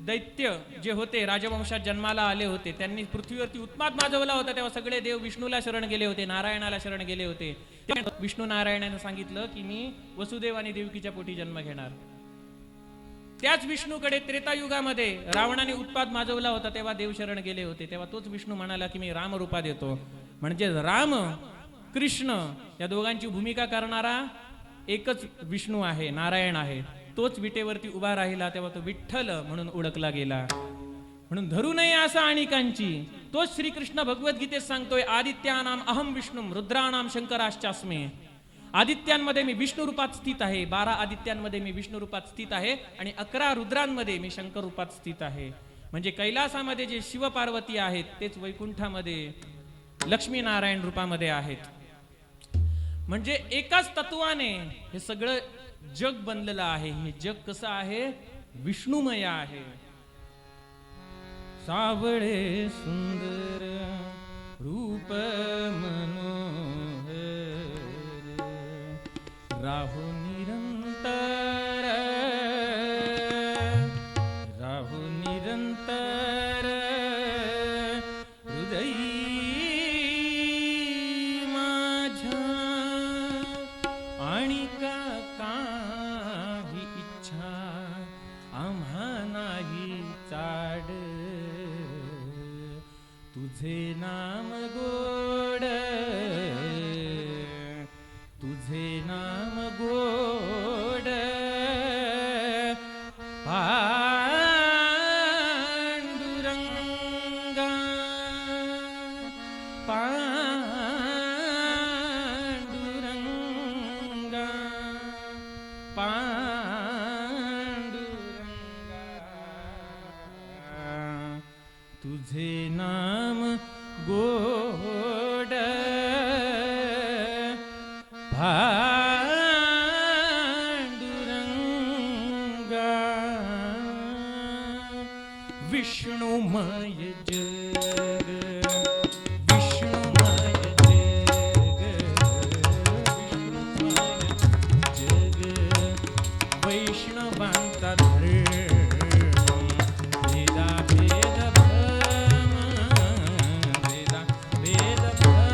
दैत्य जे होते राजवंशात जन्माला आले होते, त्यांनी पृथ्वीवरती उत्पात माजवला होता. तेव्हा सगळे देव विष्णूला शरण गेले होते, नारायणाला शरण गेले होते. विष्णू नारायणाने सांगितलं की मी वसुदेव आणि देवकीच्या पोटी जन्म घेणार. त्याच विष्णूकडे त्रेतायुगामध्ये रावणाने उत्पात माजवला होता, तेव्हा देव शरण गेले होते. तेव्हा तोच विष्णू म्हणाला की मी राम रूपात येतो. म्हणजे राम कृष्ण या दोघांची भूमिका करणारा एकच विष्णू आहे, नारायण आहे. तोच विटेवरती उभा राहिला तेव्हा तो विठ्ठल म्हणून ओळखला गेला. म्हणून धरू नये असं अनेकांची. तोच श्रीकृष्ण भगवद्गीतेत सांगतोय, आदित्यानाम अहम विष्णुम रुद्राणाम शंकराश्चास्मी. आदित्यांमध्ये मी विष्णू रूपात स्थित आहे, 12 आदित्यांमध्ये मी विष्णू रूपात स्थित आहे आणि 11 रुद्रांमध्ये मी शंकर रूपात स्थित आहे. म्हणजे कैलासामध्ये जे शिव पार्वती आहेत तेच वैकुंठामध्ये लक्ष्मी नारायण रूपामध्ये आहेत. म्हणजे एकाच तत्वाने हे सगळं जग बनलेलं आहे. हे जग कसं आहे? विष्णुमय आहे. सावळे सुंदर रूप मनोहर राहु निरंतर, राहु निरंतर हृदयी माझ्या. तुझे नाम गोड, तुझे नाम गोड, पांडुरंगा, पांडुरंगा, पांडुरंगा, तुझे नाम गोड, पांडुरंगा, विष्णुमय जग, विष्णुमय जग, विष्णुमय जग, वैष्णवांचा धर्म, भेदा भेद भ्रम, भेदा भेद भ्रम,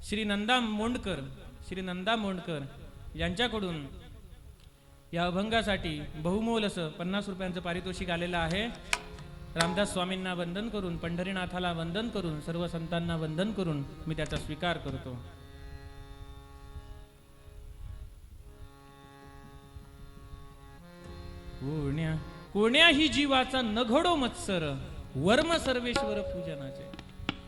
श्री नंदा मोंडकर यांच्याकडून या अभंगासाठी बहुमोल असं 50 रुपयांचं पारितोषिक आलेलं आहे. रामदास स्वामींना वंदन करून, पंढरीनाथाला वंदन करून, सर्व संतांना वंदन करून मी त्याचा स्वीकार करतो. कोण्या ही जीवाचा न घडो मत्सर, वर्म सर्वेश्वर पूजनाचे.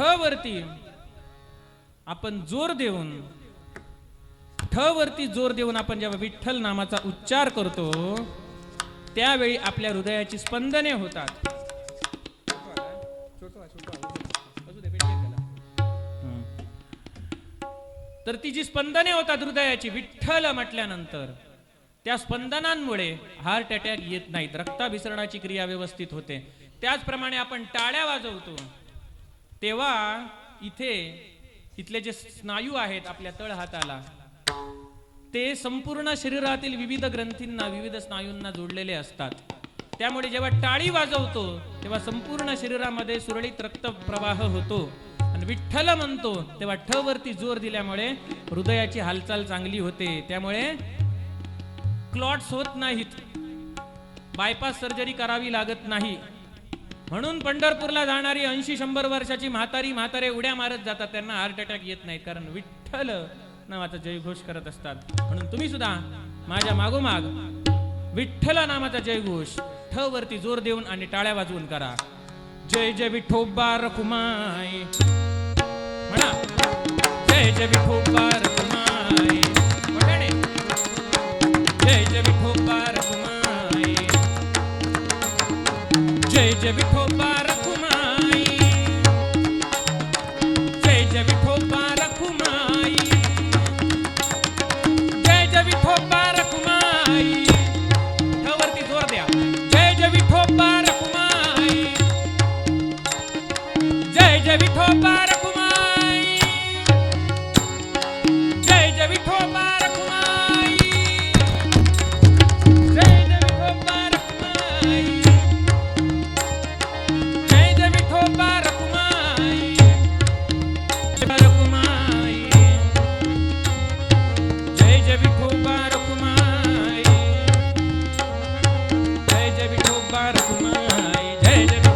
ठ वरती आपण जोर देऊन, ठ वरती जोर देऊन आपण जेव्हा विठ्ठल नामाचा उच्चार करतो त्यावेळी आपल्या हृदयाची स्पंदने होतात. तर ती जी स्पंदने होतात हृदयाची विठ्ठल म्हटल्यानंतर, त्या स्पंदनांमुळे हार्ट अटॅक येत नाहीत, रक्ताभिसरणाची क्रिया व्यवस्थित होते. त्याचप्रमाणे आपण टाळ्या वाजवतो तेव्हा इथले जे स्नायू आहेत आपल्या तळहाताला, ते संपूर्ण शरीरातील विविध ग्रंथींना, विविध स्नायूंना जोडलेले असतात. त्यामुळे जेव्हा टाळी वाजवतो तेव्हा संपूर्ण शरीरामध्ये सुरळीत रक्त प्रवाह होतो. आणि विठ्ठल म्हणतो तेव्हा ठ वरती जोर दिल्यामुळे हृदयाची हालचाल चांगली होते. त्यामुळे क्लॉट्स होत नाहीत, बायपास सर्जरी करावी लागत नाही. म्हणून पंढरपूरला जाणारी 80-100 वर्षाची म्हातारे उड्या मारत जातात, त्यांना हार्ट अटॅक येत नाहीत, कारण विठ्ठल नावाचा जयघोष करत असतात. म्हणून तुम्ही सुद्धा माझ्या मागोमाग विठ्ठल नामाचा जयघोष ठ वरती जोर देऊन आणि टाळ्या वाजवून करा. जय जय विठोबा रखुमाई म्हणा, जय जय विठोबा रखुमाई म्हणाने, जय जय विठोबा रखुमाई, जय जय विठोबा रखुमाई, जय जय विठोबा रखुमाई, जय जय विठोबा रखुमाई. ठ वरती जोर द्या. जय जय विठोबा रखुमाई, जय जय विठोबा रखुमाई, जय जय विठोबा रखुमाई, जय जय विठोबा रखुमाई, जय जय विठोबा रखुमाई, रखुमाई, जय जय विठोबा रखुमाई, जय जय विठोबा रखुमाई, जय जय विठोबा रखुमाई, जय जय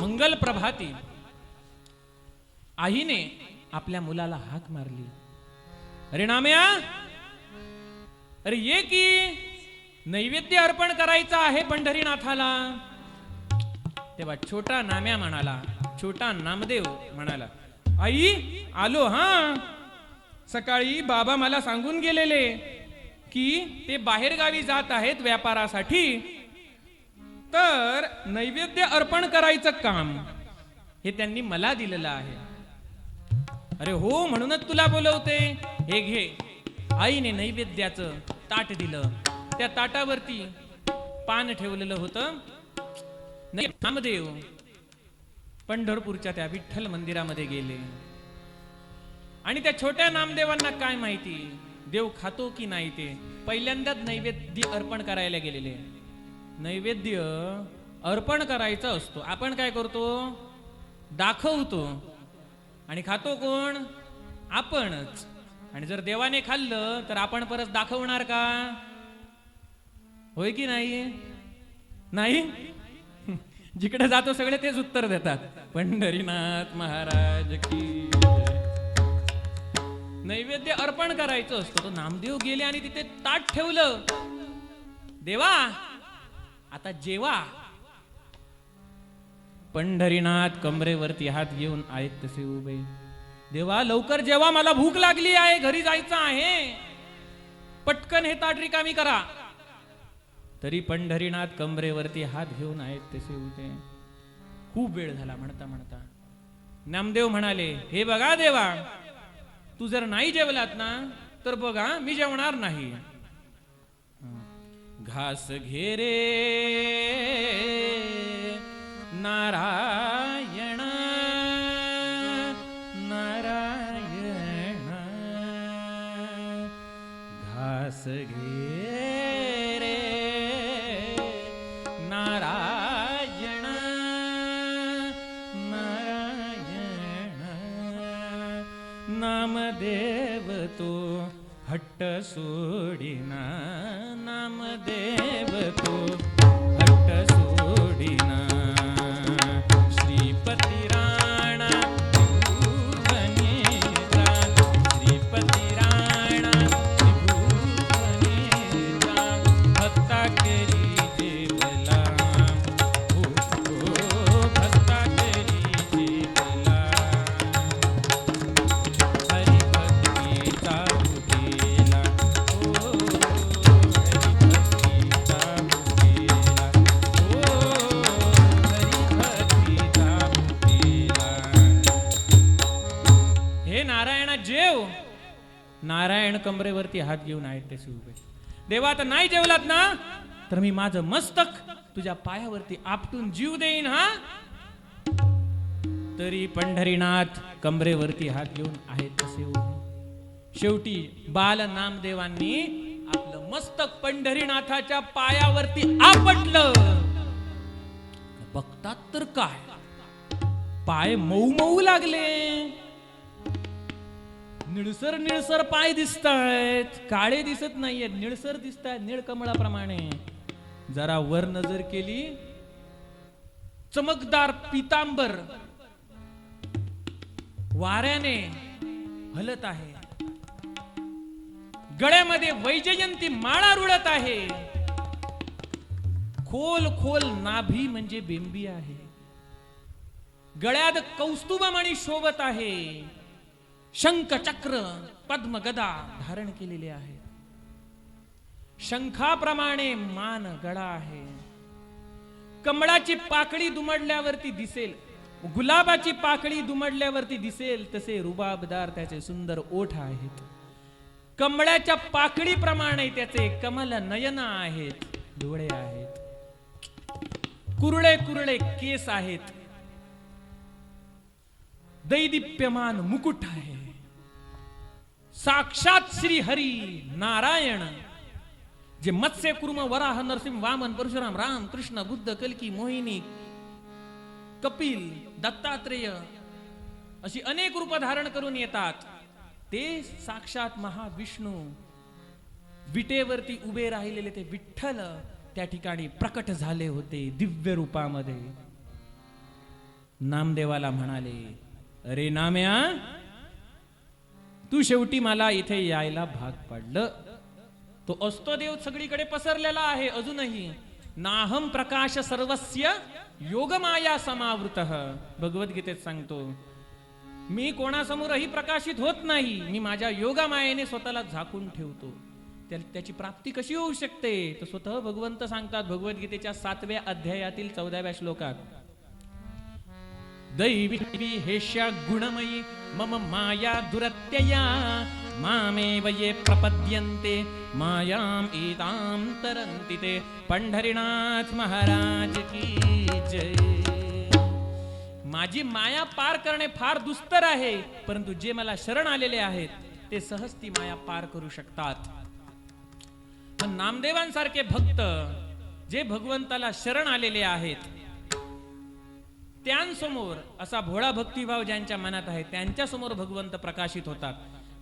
मंगल प्रभाती आईने आपल्या मुलाला हाक मारली. अरे नाम्या, अरे ये की नैवेद्य अर्पण करायचा आहे पंढरीनाथाला. तेव्हा छोटा नाम्या म्हणाला, छोटा नामदेव म्हणाला, आई आलो. हा, सकाळी बाबा मला सांगून गेलेले की ते बाहेरगावी जात आहेत व्यापारासाठी, तर नैवेद्य अर्पण करायचं काम हे त्यांनी मला दिलेलं आहे. अरे हो, म्हणूनच तुला बोलवते. हे घे. आईने नैवेद्याचं ताट दिलं. त्या ताटावरती पान ठेवलेलं होतं. नामदेव पंढरपूरच्या त्या विठ्ठल मंदिरामध्ये गेले आणि त्या छोट्या नामदेवांना काय माहिती देव खातो की नाही ते. पहिल्यांदाच नैवेद्य अर्पण करायला गेलेले. नैवेद्य अर्पण करायचा असतो, आपण काय करतो, दाखवतो, आणि खातो कोण, आपणच. आणि जर देवाने खाल्लं तर आपण परत दाखवणार का, होय की नाही. नाही, जिकडे जातो सगळे तेच उत्तर देतात, पंढरीनाथ महाराज की. नैवेद्य अर्पण करायचं असतं. तो नामदेव गेले आणि तिथे ताट ठेवलं. देवा आता जेवा. पंढरीनाथ कमरेवरती हात घेऊन आहेत तसे उभे. देवा लवकर जेवा, मला भूक लागली आहे, घरी जायचं आहे, पटकन हे ताट रिकामी करा. तरी पंढरीनाथ कमरेवरती हात घेऊन आहेत तसे उभे. खूप वेळ झाला म्हणता म्हणता. नामदेव म्हणाले, हे बघा देवा, तू जर नाही जेवलात ना तर बघा मी जेवणार नाही. घास घे रे नारायण नारायण, घास घे रे नारायण नारायण, नामदेव तो हट्ट सोडिना, नामदेव तो हट्ट सोडिना. श्रीपती राणा त्रिभुवनेचा, श्रीपती राणा त्रिभुवनेचा, भक्ता करी जेवला, हो भक्ता करी जेवला. हरिभक्तीचा भुकेला, हो हरिभक्तीचा भुकेला, हो हरिभक्तीचा भुकेला. हे नारायणा जेव. नारायण कमरेवरती हात घेऊन आहेत ते उभे. देवा, आता नाही जेवलात ना तर मी माझं मस्तक तुझ्या पायावरती आपटून जीव देईन. हा तरी पंढरीनाथ कमरेवरती हात घेऊन आहेत तसे उभे. शेवटी बाल नामदेवांनी आपलं मस्तक पंढरीनाथाच्या पायावरती आपटलं. बघतात तर काय, पाय मऊ मऊ लागले. निळसर निळसर पाय दिसतायत, काळे दिसत नाहीयेत, निळसर दिसतायत, निळकमळाप्रमाणे. जरा वर नजर केली, चमकदार पितांबर वाऱ्याने हलत आहे. गळ्यामध्ये वैजयंती माळा रुळत आहे. खोल खोल नाभी म्हणजे बिंबी आहे. गळ्यात कौस्तुभमणी शोभत आहे. शंख चक्र पद्म गदा धारण केलेले आहे. शंखाप्रमाणे मान गळा आहे. कमळाची पाकळी दुमडल्यावरती दिसेल, गुलाबाची पाकळी दुमडल्यावरती दिसेल तसे रुबाबदार त्याचे सुंदर ओठ आहेत. कमळाच्या पाकळीप्रमाणे त्याचे कमल नयन आहेत, डोळे आहेत. कुरळे कुरळे केस आहेत. दैदिप्यमान मुकुट आहे. साक्षात श्री हरी नारायण, जे मत्स्य कुर्म वराह नरसिंह वामन परशुराम राम कृष्ण बुद्ध कल्की मोहिनी कपिल दत्तात्रेय अशी अनेक रूप धारण करून येतात, ते साक्षात महाविष्णू विटेवरती उभे राहिलेले ते विठ्ठल त्या ठिकाणी प्रकट झाले होते दिव्य रूपामध्ये. नामदेवाला म्हणाले, अरे नाम्या, तू शेवटी मला इथे यायला भाग पाडलं. तो असतो देव सगळीकडे पसरलेला आहे अजूनही. नाहम प्रकाश सर्वस्य योगमाया समावृतः, भगवद्गीतेत सांगतो. मी कोणासमोरही प्रकाशित होत नाही, मी माझ्या योगमायेने स्वतःला झाकून ठेवतो. त्याची प्राप्ती कशी होऊ शकते तर स्वतः भगवंत सांगतात भगवद्गीतेच्या 7व्या अध्यायातील 14व्या श्लोकात. दैवी हेष्या गुणमयी मम माया दुरत्यया मामेव ये प्रपद्यन्ते मायाम एतां तरन्ति ते. पंढरीनाथ महाराज की जय. माझी माया पार करणे फार दुस्तर आहे, परंतु जे मला शरण आलेले आहेत ते सहज ती माया पार करू शकतात. पण नामदेवांसारखे भक्त जे भगवंताला शरण आलेले आहेत, त्यांसमोर असा भोळा भक्तिभाव ज्यांच्या मनात आहे त्यांच्यासमोर भगवंत प्रकाशित होतात.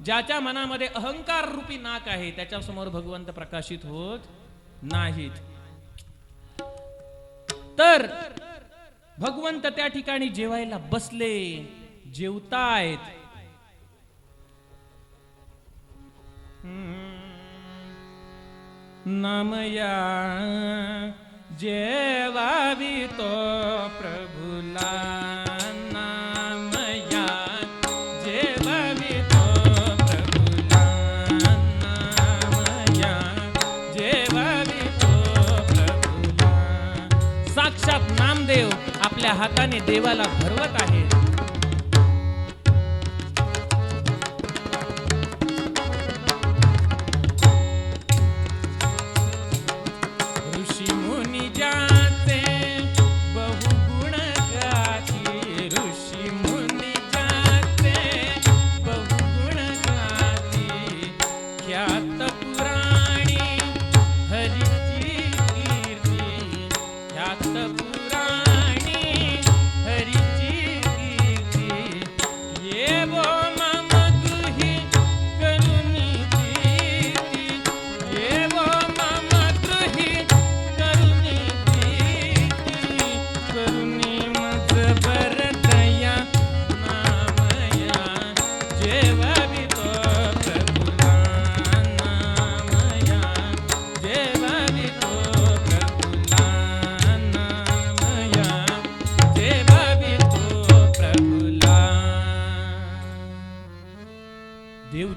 ज्याच्या मनामध्ये अहंकार रूपी नाक आहे त्याच्या समोर भगवंत प्रकाशित होत नाहीत. तर भगवंत त्या ठिकाणी जेवायला बसले, जेवतायत. नामया जेवावी तो प्रभुला, नामया जेवावी तो प्रभुला, नामया जेवावी तो प्रभुला. साक्षात नामदेव आपल्या हाताने देवाला भरवत आहेत.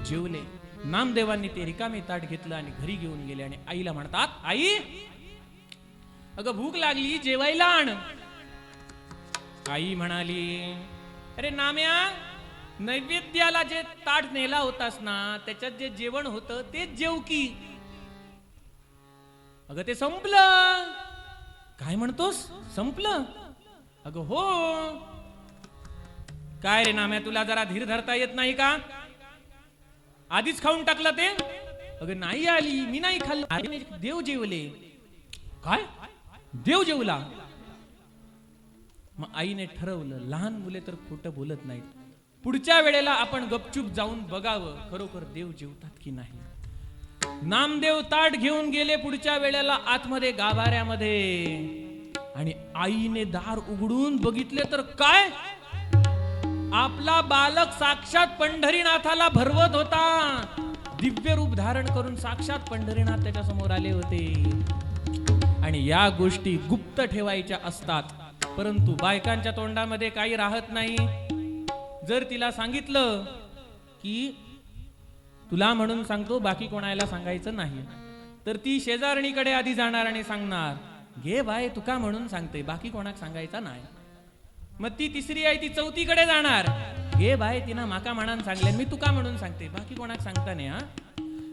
जेवले. नामदेवांनी ते रिकामे ताट घेतलं आणि घरी घेऊन गेले आणि आईला म्हणतात, आई अगं भूक लागली, जेवायला आण. आई म्हणाली, अरे नाम्या, नैवेद्याला जे ताट नेला होतास ना, त्याच्यात जे जेवण होतं तेच जेव की. अगं ते संपलं. काय म्हणतोस, संपलं? अगं हो. काय रे नाम्या, तुला जरा धीर धरता येत नाही का? आधीच खाऊन टाकलं ते? अगं नाही आली, मी नाही खाल्लं, देव जेवले. काय, देव जेवला? मग आईने ठरवलं, लहान मुले तर खोटं बोलत नाहीत, पुढच्या वेळेला आपण गपचूप जाऊन बघावं खरोखर देव जेवतात की नाही. नामदेव ताट घेऊन गेले पुढच्या वेळेला आतमध्ये गाभाऱ्यामध्ये, आणि आईने दार उघडून बघितले तर काय, आपला बालक साक्षात पंढरीनाथाला भरवत होता. दिव्य रूप धारण करून साक्षात पंढरीनाथ त्याच्या समोर आले होते. आणि या गोष्टी गुप्त ठेवायच्या असतात, परंतु बायकांच्या तोंडामध्ये काही राहत नाही. जर तिला सांगितलं की तुला म्हणून सांगतो, बाकी कोणाला सांगायचं नाही, तर ती शेजारणीकडे आधी जाणार आणि सांगणार, घे बाय तुका म्हणून सांगते, बाकी कोणाक सांगायचा नाही. मग ती तिसरी आहे, ती चौथीकडे जाणार, घे बाय तिनं माका म्हणान सांगले, मी तुका म्हणून सांगते, बाकी कोणाक सांगता नाही. हा,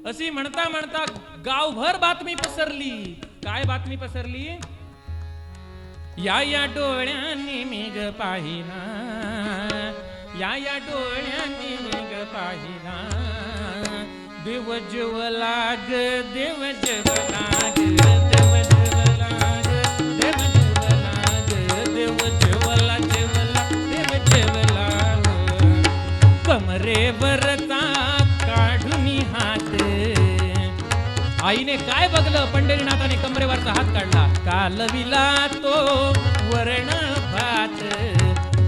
अशी म्हणता म्हणता गावभर बातमी पसरली. काय बातमी पसरली? या डोळ्यांनी मी ग पाहिना, या डोळ्यांनी मी ग पाहिना, देव जेवला ग, देव जेवला ग, देव जेवला ग, देव जेवला ग, देव जेवला जेवला, देव जेवला ग. कमरेवरचा काढून हात. आईने काय बघलं? पंढरीनाथाने कमरेवरचा हात काढला. कालविला तो वरण भात.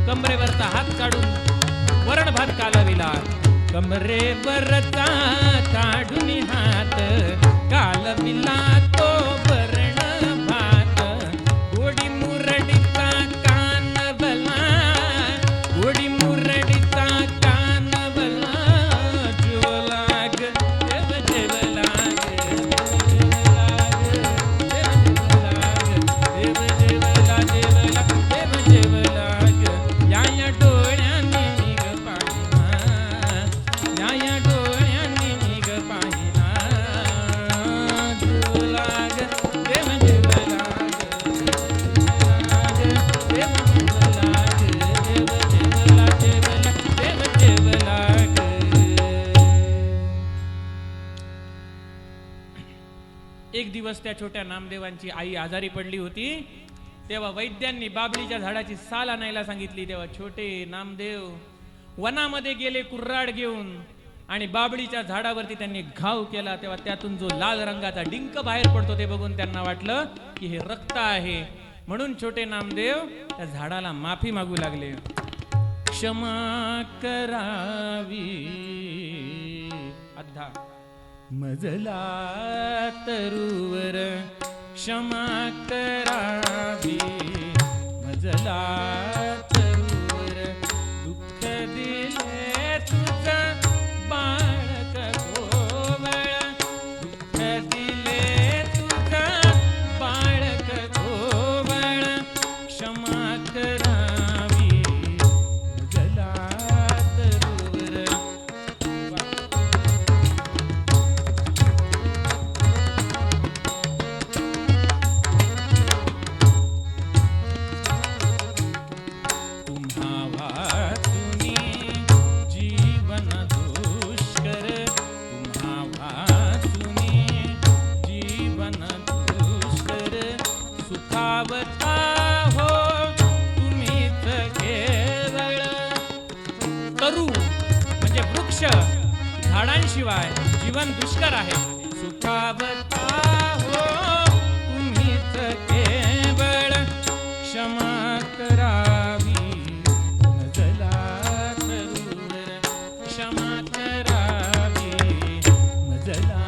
कमरेवरचा हात काढून वरण भात कालविला. कमरेवरचा काढून हात कालविला तो वरण भात. गोडी मुरडीचा कानवला, गोडी मुरडीचा कानवला, जेवला ग, देव जेवला ग, देव जेवला जेवला, देव जेवला ग. या डोळ्यांनी मी ग पाहिना, या डोळ्यांनी मी ग पाहिना, जेवला ग, देव जेवला ग, देव जेवला ग, देव जेवला जेवला, देव जेवला ग. एक दिवस त्या छोट्या नामदेवांची आई आजारी पडली होती. तेव्हा वैद्यांनी बाबळीच्या झाडाची साल आणायला सांगितली. तेव्हा छोटे नामदेव वनामध्ये गेले कुर्राड घेऊन, आणि बाबळीच्या झाडावरती त्यांनी घाव केला. तेव्हा त्यातून जो लाल रंगाचा डिंक बाहेर पडतो ते बघून त्यांना वाटलं की हे रक्त आहे. म्हणून छोटे नामदेव त्या झाडाला माफी मागू लागले. क्षमा करावी अद्धा मजला तरुवर, क्षमा करावी मजला तरुवर, दुःख दिले तुझं बाळक गोवळ, दुःख दिले तुझं बाळक गोवळ, क्षमा करावी मजला तरुवर. झाडांशिवाय जीवन दुष्कर आहे. सुखावता हो तुम्हीच केवळ, क्षमा करावी मजला तरुवर, क्षमा करावी मजला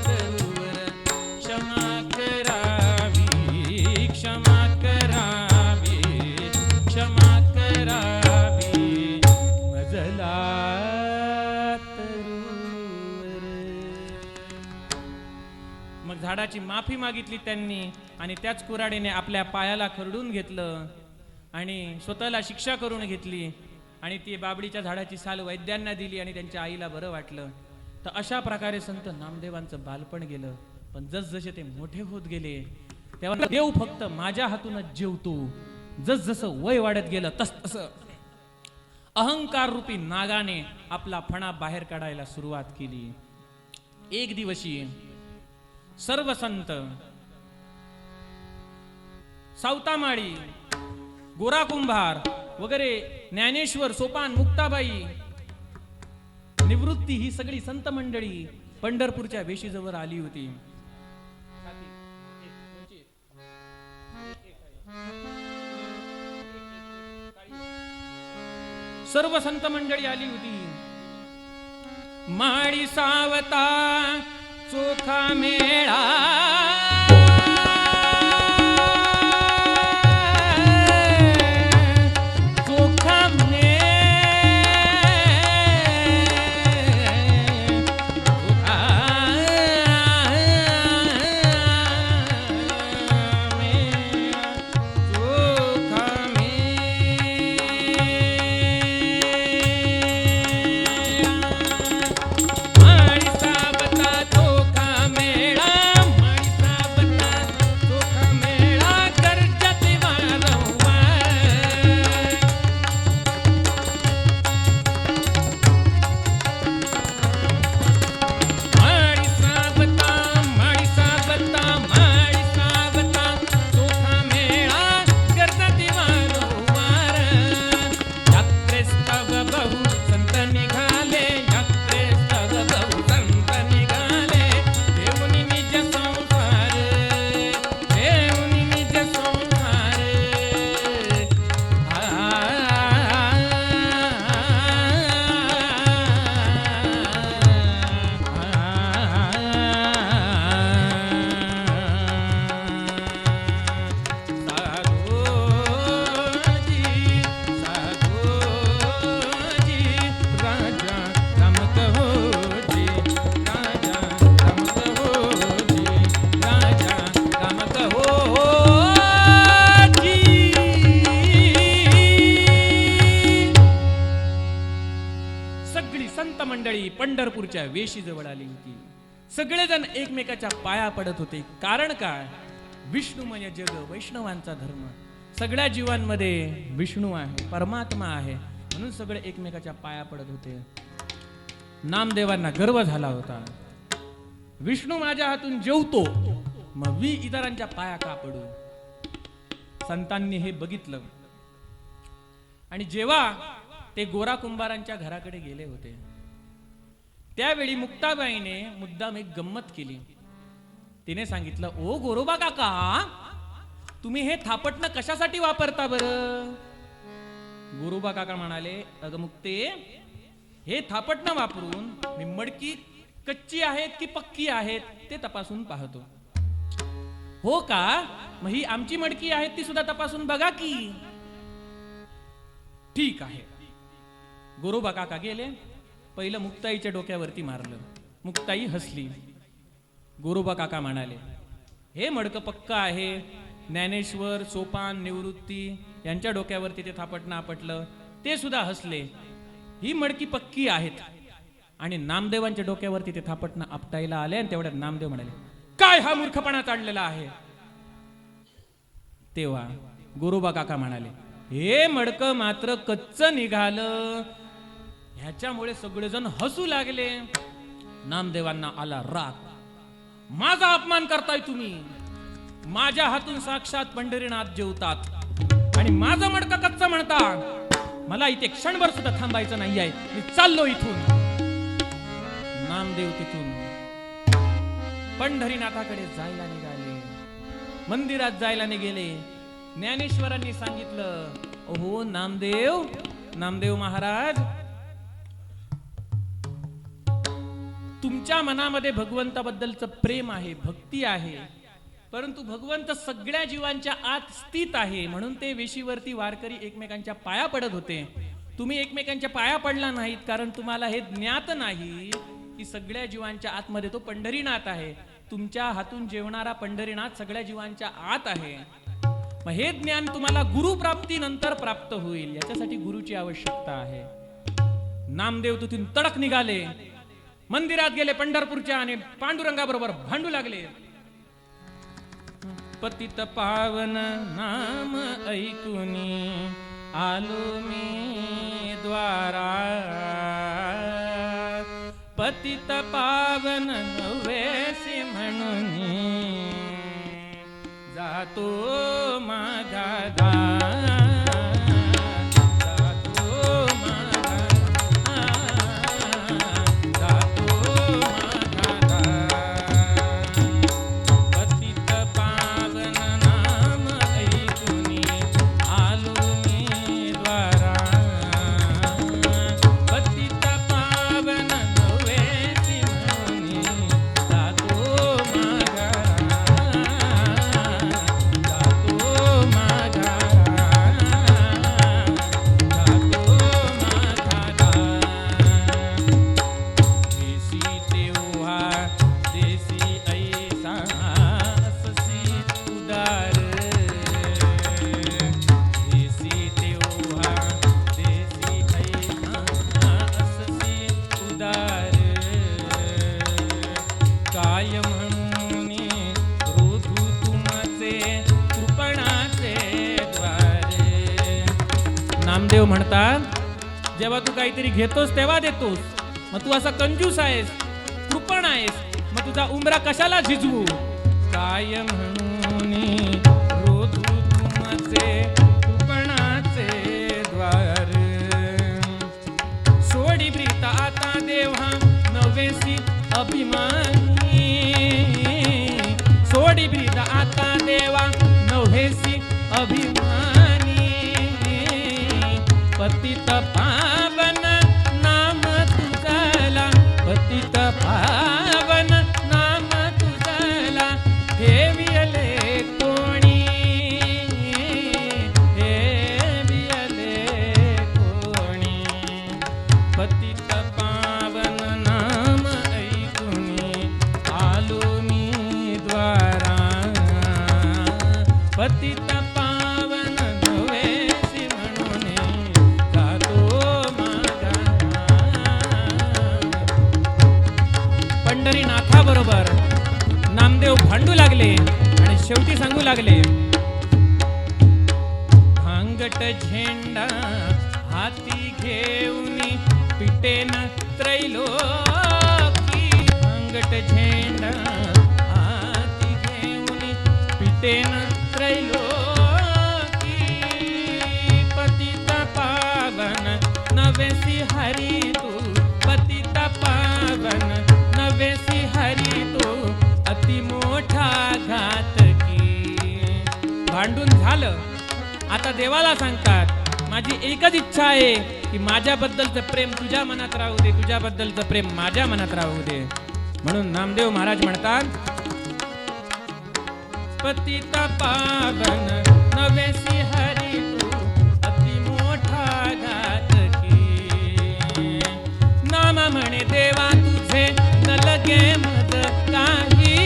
तरुवर, क्षमा करावी, क्षमा करावी, क्षमा करावी मजला तरुवर. झाडाची माफी मागितली त्यांनी आणि त्याच कुऱ्हाडीने आपल्या पायाला खरडून घेतलं आणि स्वतःला शिक्षा करून घेतली आणि ती बाबळीच्या झाडाची साल वैद्यांना दिली आणि त्यांच्या आईला बरं वाटलं. तर अशा प्रकारे संत नामदेवांचं बालपण गेलं. पण जसजसे ते मोठे होत गेले तेव्हा देव फक्त माझ्या हातूनच जेवतो. जसजसं वय वाढत गेलं तसं अहंकार रूपी नागाने आपला फणा बाहेर काढायला सुरुवात केली. एक दिवशी सर्व संत सावतामाळी गोरा कुंभार वगैरे ज्ञानेश्वर सोपान मुक्ताबाई निवृत्ती ही सगळी संत मंडळी पंढरपूरच्या वेशीजवळ आली होती. सर्व संत मंडळी आली होती. माळी सावता चोखा मेळा पंढरपूरच्या वेशी जवळ आली होती. सगळेजण एकमेकाच्या पाया पडत होते. कारण काय? विष्णुमय जग वैष्णवांचा धर्म. सगळ्या जीवांमध्ये विष्णू आहे, परमात्मा आहे, म्हणून सगळे एकमेकाच्या पाया पडत होते. नामदेवांना गर्व झाला होता. विष्णू माझ्या हातून जेवतो, मग मी इतरांच्या पाया का पडू? संतांनी हे बघितलं आणि जेव्हा ते गोरा कुंभारांच्या घराकडे गेले होते त्यावेळी मुक्ताबाईने मुद्दाम एक गंमत केली. तिने सांगितलं, ओ गोरोबा काका, तुम्ही हे थापटणं कशासाठी वापरता बरं? गोरोबा काका म्हणाले, अगं मुक्ते, हे थापटणं वापरून मी मडकी कच्ची आहेत की पक्की आहेत ते तपासून पाहतो. हो का? मग ही आमची मडकी आहेत ती सुद्धा तपासून बघा की. ठीक आहे. गोरोबा काका गेले. पहिलं मुक्ताईच्या डोक्यावरती मारलं. मुक्ताई हसली. गोरोबा काका म्हणाले, हे मडकं पक्क आहे. ज्ञानेश्वर सोपान निवृत्ती यांच्या डोक्यावरती ते थापटणं आपटलं, ते सुद्धा हसले. ही मडकी पक्की आहेत. आणि नामदेवांच्या डोक्यावरती ते थापटणं आपटायला आले आणि तेवढ्यात नामदेव म्हणाले, काय हा मूर्खपणा चाललेला आहे? तेव्हा गोरोबा काका म्हणाले, हे मडकं मात्र कच्च निघालं. ह्याच्यामुळे सगळेजण हसू लागले. नामदेवांना आला राग. माझा अपमान करताय तुम्ही. माझ्या हातून साक्षात पंढरीनाथ जेवतात आणि माझं मडकं कच्च म्हणता. मला इथे क्षणभर सुद्धा थांबायचं नाही आहे. मी चाललो इथून. नामदेव तिथून पंढरीनाथाकडे जायला निघाले. मंदिरात जायला निघाले. ज्ञानेश्वरांनी सांगितलं, ओहो नामदेव, नामदेव महाराज, तुमच्या मनामध्ये भगवंताबद्दलचं प्रेम आहे, भक्ती आहे, परंतु भगवंत सगळ्या जीवांच्या आत स्थित आहे. म्हणून ते वेशीवरती वारकरी एकमेकांच्या पाया पडत होते. तुम्ही एकमेकांच्या पाया पडला नाहीत कारण तुम्हाला हे ज्ञात नाही की सगळ्या जीवांच्या आतमध्ये तो पंढरीनाथ आहे. तुमच्या हातून जेवणारा पंढरीनाथ सगळ्या जीवांच्या आत आहे. मग हे ज्ञान तुम्हाला गुरुप्राप्तीनंतर प्राप्त होईल. याच्यासाठी गुरुची आवश्यकता आहे. नामदेव तिथून तडक निघाले, मंदिरात गेले पंढरपूरच्या आणि पांडुरंगाबरोबर भांडू लागले. पतित पावन नाम ऐकुनी आलो मी द्वारा, पतित पावन नव्हेसी म्हणून जातो माझा नामदेव म्हणतात, जेव्हा तू काहीतरी घेतोस तेव्हा देतोस. मग तू असा कंजूस आहेस, कृपण आहेस, मग तुझा उंबरा कशाला झिजवू. काय म्हणून रोधू तुमचे कृपणाचे द्वार, सोडी प्रीत आता देवा नवेसी अभिमानी, सोडी प्रीत आता देवा नवेसी अभिमानी, पतित पावन नाम तुझला, पतित पावन नाम तुझला, ठेवियले कोणी, ठेवियले कोणी, पतित पावन नाम ऐकुनी आलो मी द्वारा, पतित बरोबर नामदेव भांडू लागले आणि शेवटी सांगू लागले, भांगट झेंडा हाती घेऊन पिटेन त्रैलोकी, भांगट झेंडा हाती घेऊन पिटेन त्रैलोकी, पतित पावन नवेसी हरी तू, पतित पावन नवेसी हरी तो अति मोठा घातकी. भांडून झालं, आता देवाला सांगतात, माझी एकच इच्छा आहे की माझ्याबद्दलचं प्रेम तुझ्या मनात राहू दे, तुझ्याबद्दलचं प्रेम माझ्या मनात राहू दे. म्हणून नामदेव महाराज म्हणतात, पतित पावन नवेसी हरी तू अति मोठा घातकी, नाम म्हणे देवा तुझे न लगे मज काही,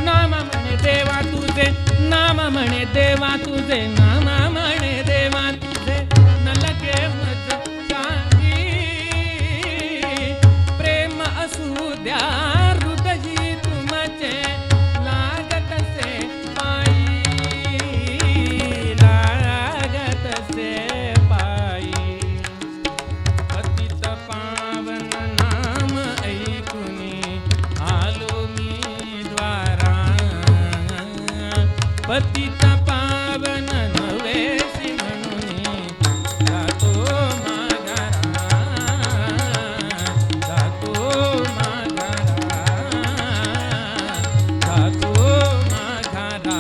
नाम म्हणे देवा तुझे, नाम म्हणे देवा तुझे, नाम म्हणे देवा तुझे न लगे मज काही, प्रेम असू द्या हृदयी तुमचे लागतसे पायी, लागतसे पायी, पतित पावन नाम ऐकुनी आलो मी द्वारा, पतित पावन नवेसी म्हणून जातो माघारा, जातो माघारा, जातो माघारा.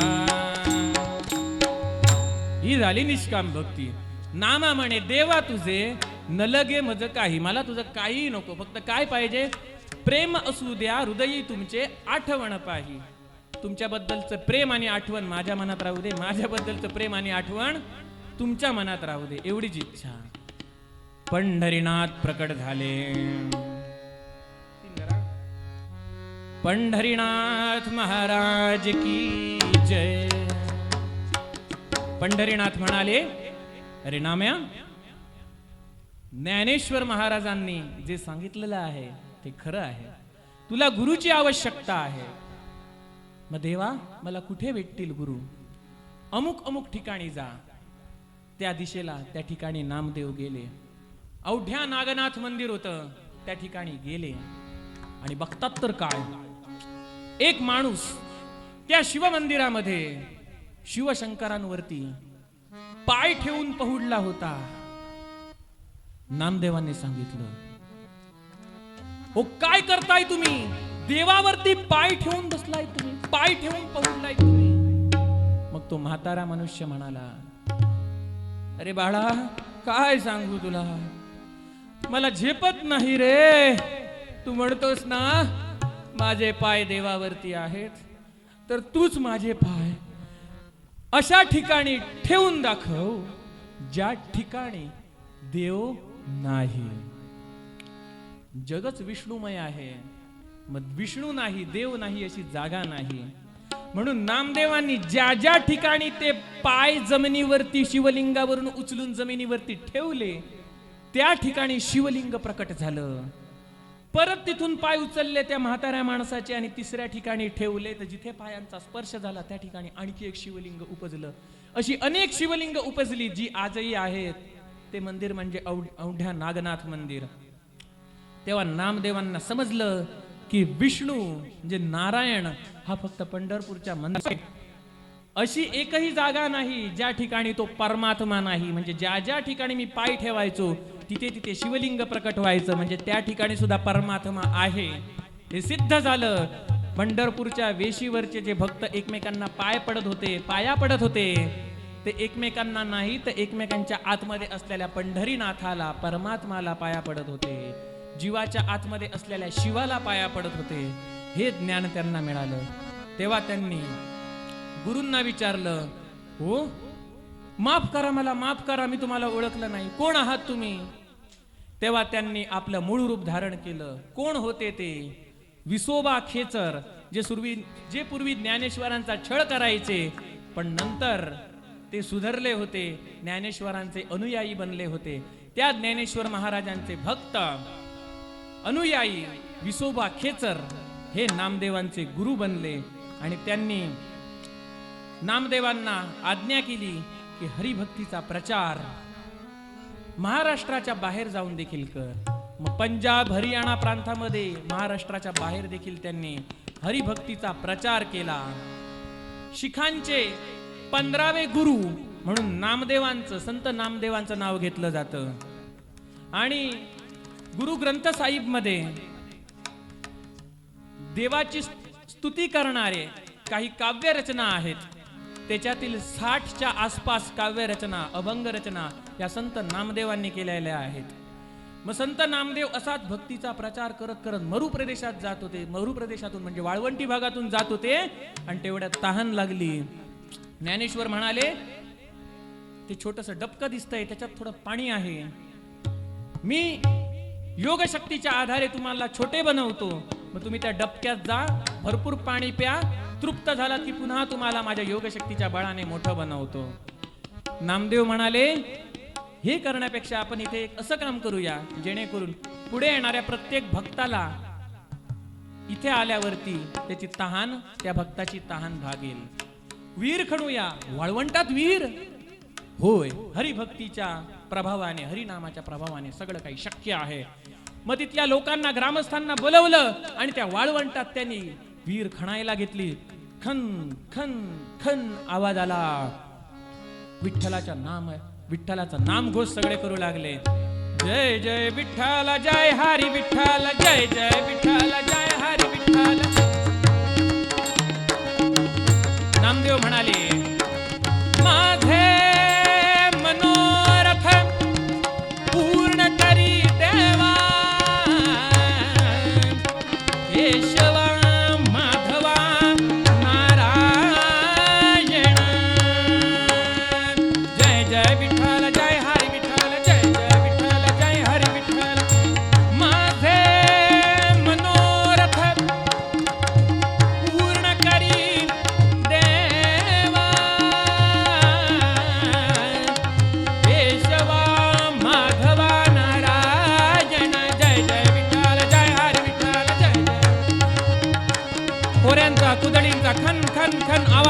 ही झाली निष्काम भक्ती. नामा म्हणे देवा तुझे न लगे मज काही, मला तुझं काही नको, फक्त काय पाहिजे, प्रेम असू द्या हृदयी तुमचे आठवण पाही, तुमच्याबद्दलचं प्रेम आणि आठवण माझ्या मनात राहू दे, माझ्याबद्दलचं प्रेम आणि आठवण तुमच्या मनात राहू दे, एवढीच इच्छा. पंढरीनाथ प्रकट झाले. पंढरीनाथ महाराज की जय. पंढरीनाथ म्हणाले, अरे नाम्या, ज्ञानेश्वर महाराजांनी जे सांगितलेलं आहे ते खरं आहे. तुला गुरुची आवश्यकता आहे. मग देवा, मला कुठे भेटतील गुरु? अमुक अमुक ठिकाणी जा. त्या दिशेला त्या ठिकाणी नामदेव गेले. अवढ्या नागनाथ मंदिर होतं, त्या ठिकाणी गेले आणि बघतात तर काय, एक माणूस त्या शिवमंदिरामध्ये शिवशंकरांवरती पाय ठेवून पहुडला होता. नामदेवांनी सांगितलं, ओ काय करताय तुम्ही? देवावरती पाय ठेवून बसलाय तुम्ही, पाय ठेवून पहुडलाय तुम्ही. मग तो म्हातारा मनुष्य म्हणाला, अरे बाळा, काय सांगू तुला, मला झेपत नाही रे. तू म्हणतोस ना माझे पाय देवावरती आहेत, तर तूच माझे पाय अशा ठिकाणी ठेवून दाखव ज्या ठिकाणी देव नाही. जगच विष्णुमय आहे, मग विष्णू नाही, देव नाही अशी जागा नाही. म्हणून नामदेवांनी ज्या ज्या ठिकाणी ते पाय जमिनीवरती शिवलिंगावरून उचलून जमिनीवरती ठेवले, त्या ठिकाणी शिवलिंग प्रकट झालं. परत तिथून पाय उचलले त्या म्हाताऱ्या माणसाचे आणि तिसऱ्या ठिकाणी ठेवले, तर जिथे पायांचा स्पर्श झाला त्या ठिकाणी आणखी एक शिवलिंग उपजलं. अशी अनेक शिवलिंग उपजली जी आजही आहेत. ते मंदिर म्हणजे अवढ्या नागनाथ मंदिर. तेव्हा नामदेवांना समजलं की विष्णू म्हणजे नारायण हा फक्त पंढरपूरच्या मंदिर, अशी एकही जागा नाही ज्या ठिकाणी तो परमात्मा नाही. म्हणजे ज्या ज्या ठिकाणी मी पाय ठेवायचो तिथे तिथे शिवलिंग प्रकट व्हायचं, म्हणजे त्या ठिकाणी सुद्धा परमात्मा आहे हे सिद्ध झालं. पंढरपूरच्या वेशीवरचे जे भक्त एकमेकांना पाया पडत होते, ते एकमेकांना नाही तर एकमेकांच्या आतमध्ये असलेल्या पंढरीनाथाला, परमात्माला पाया पडत होते. जीवाच्या आतमध्ये असलेल्या शिवाला पाया पडत होते. हे ज्ञान त्यांना मिळालं. तेव्हा त्यांनी गुरूंना विचारलं, हो माफ करा, मला माफ करा, मी तुम्हाला ओळखलं नाही, कोण आहात तुम्ही? तेव्हा त्यांनी आपलं मूळ रूप धारण केलं. कोण होते ते? विसोबा खेचर, जे पूर्वी ज्ञानेश्वरांचा छळ करायचे, पण नंतर ते सुधारले होते, ज्ञानेश्वरांचे अनुयायी बनले होते. त्या ज्ञानेश्वर महाराजांचे भक्त अनुयायी विसोबा खेचर हे नामदेवांचे गुरु बनले. आणि त्यांनी नामदेवांना आज्ञा केली की हरिभक्तीचा प्रचार महाराष्ट्राच्या बाहेर जाऊन देखील कर. मग पंजाब, हरियाणा प्रांतामध्ये, महाराष्ट्राच्या बाहेर देखील त्यांनी हरिभक्तीचा प्रचार केला. शिखांचे 15वे गुरु म्हणून नामदेवांचं, संत नामदेवांचं नाव घेतलं जातं. आणि गुरु ग्रंथ साहिब मध्ये देवाची स्तुती करणारे काही काव्य रचना आहेत. त्याच्यातील 60च्या आसपास काव्य रचना, अभंग रचना या संत नामदेवांनी केलेल्या आहेत. मग संत नामदेव असाच भक्तीचा प्रचार करत करत मरु प्रदेशात जात होते. मरु प्रदेशातून म्हणजे वाळवंटी भागातून जात होते आणि तेवढ्यात तहान लागली. ज्ञानेश्वर म्हणाले, ते छोटस डबकं दिसतंय, त्याच्यात थोडं पाणी आहे, मी योग शक्तीच्या आधारे तुम्हाला छोटे बनवतो, मग तुम्ही त्या डबक्यात जा, भरपूर पाणी प्या, तृप्त झालात की पुन्हा तुम्हाला माझ्या योग शक्तीच्या बळाने मोठं बनवतो. नामदेव म्हणाले, हे करण्यापेक्षा आपण इथे एक असं काम करूया जेणेकरून पुढे येणाऱ्या प्रत्येक भक्ताला इथे आल्यावरती त्याची तहान, त्या भक्ताची तहान भागेल. वीर खणूया. वाळवंटात वीर? होय, हरिभक्तीच्या प्रभावाने, हरिनामाच्या प्रभावाने सगळं काही शक्य आहे. मग तिथल्या लोकांना, ग्रामस्थांना बोलवलं आणि त्या वाळवंटात त्यांनी वीर खणायला घेतली. खन खन खन आवाज आला. विठ्ठलाचा नामघोष सगळे करू लागले. जय जय विठ्ठल, जय हरी विठ्ठल, जय जय विठ्ठल, जय हरी विठ्ठल. नामदेव म्हणाले, माझे मनोरथ पूर्ण करी देवा, केशवा माधवा नारायण. जय जय विठ्ठल, जय हरी विठ्ठल, जय जय विठ्ठल, जय हरी विठ्ठल. माझे मनोरथ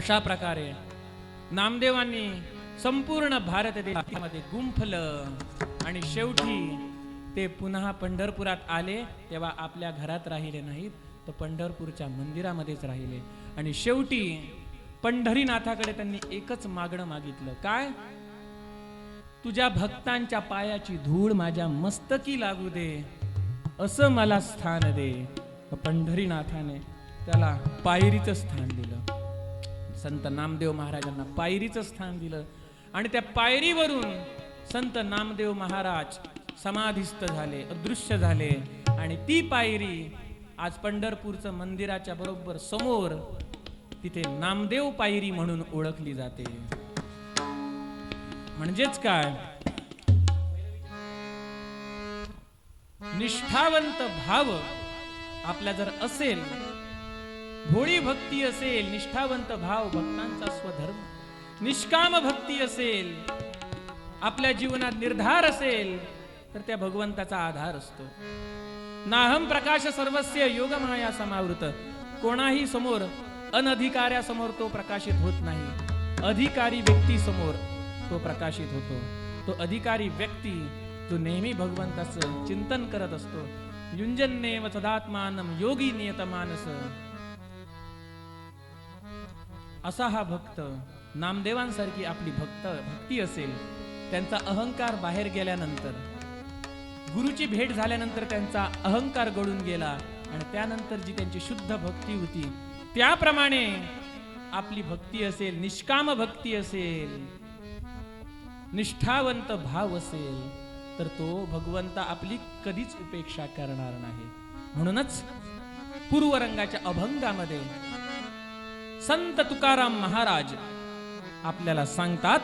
अशा प्रकारे नामदेवांनी संपूर्ण भारत देशामध्ये गुंफलं आणि शेवटी ते पुन्हा पंढरपुरात आले तेव्हा आपल्या घरात राहिले नाहीत, तर पंढरपूरच्या मंदिरामध्येच राहिले. आणि शेवटी पंढरीनाथाकडे त्यांनी एकच मागणं मागितलं, काय? तुझ्या भक्तांच्या पायाची धूळ माझ्या मस्तकी लागू दे, असं मला स्थान दे. पंढरीनाथाने त्याला पायरीचं स्थान दिलं. संत नामदेव महाराजांना पायरीचं स्थान दिलं आणि त्या पायरीवरून संत नामदेव महाराज समाधिस्थ झाले, अदृश्य झाले. आणि ती पायरी आज पंढरपूरचं मंदिराच्या बरोबर समोर तिथे नामदेव पायरी म्हणून ओळखली जाते. म्हणजेच काय, निष्ठावंत भाव आपला जर असेल, भोळी भक्ती असेल, निष्ठावंत भाव भक्तांचा स्वधर्म, निष्काम भक्ती असेल, आपल्या जीवनात निर्धार असेल, तर त्या भगवंताचा आधार असतो. नाहम प्रकाश सर्वस्य योगमाया समावृत. कोणाही समोर, अनधिकाऱ्यासमोर तो प्रकाशित होत नाही, अधिकारी व्यक्ती समोर तो प्रकाशित होतो. तो अधिकारी व्यक्ती जो नेहमी भगवंताचं चिंतन करत असतो. युंजन्नेव सदात्मानम योगी नियतमानस, असा हा भक्त, नामदेवांसारखी आपली भक्ती असेल, त्यांचा अहंकार बाहेर गेल्यानंतर, गुरुची भेट झाल्यानंतर त्यांचा अहंकार गळून गेला आणि त्यानंतर जी त्यांची शुद्ध भक्ती होती, त्याप्रमाणे आपली भक्ती असेल, निष्काम भक्ती असेल, निष्ठावंत भाव असेल, तर तो भगवंता आपली कधीच उपेक्षा करणार नाही. म्हणूनच पूर्वरंगाच्या अभंगामध्ये संत तुकाराम महाराज आपल्याला सांगतात,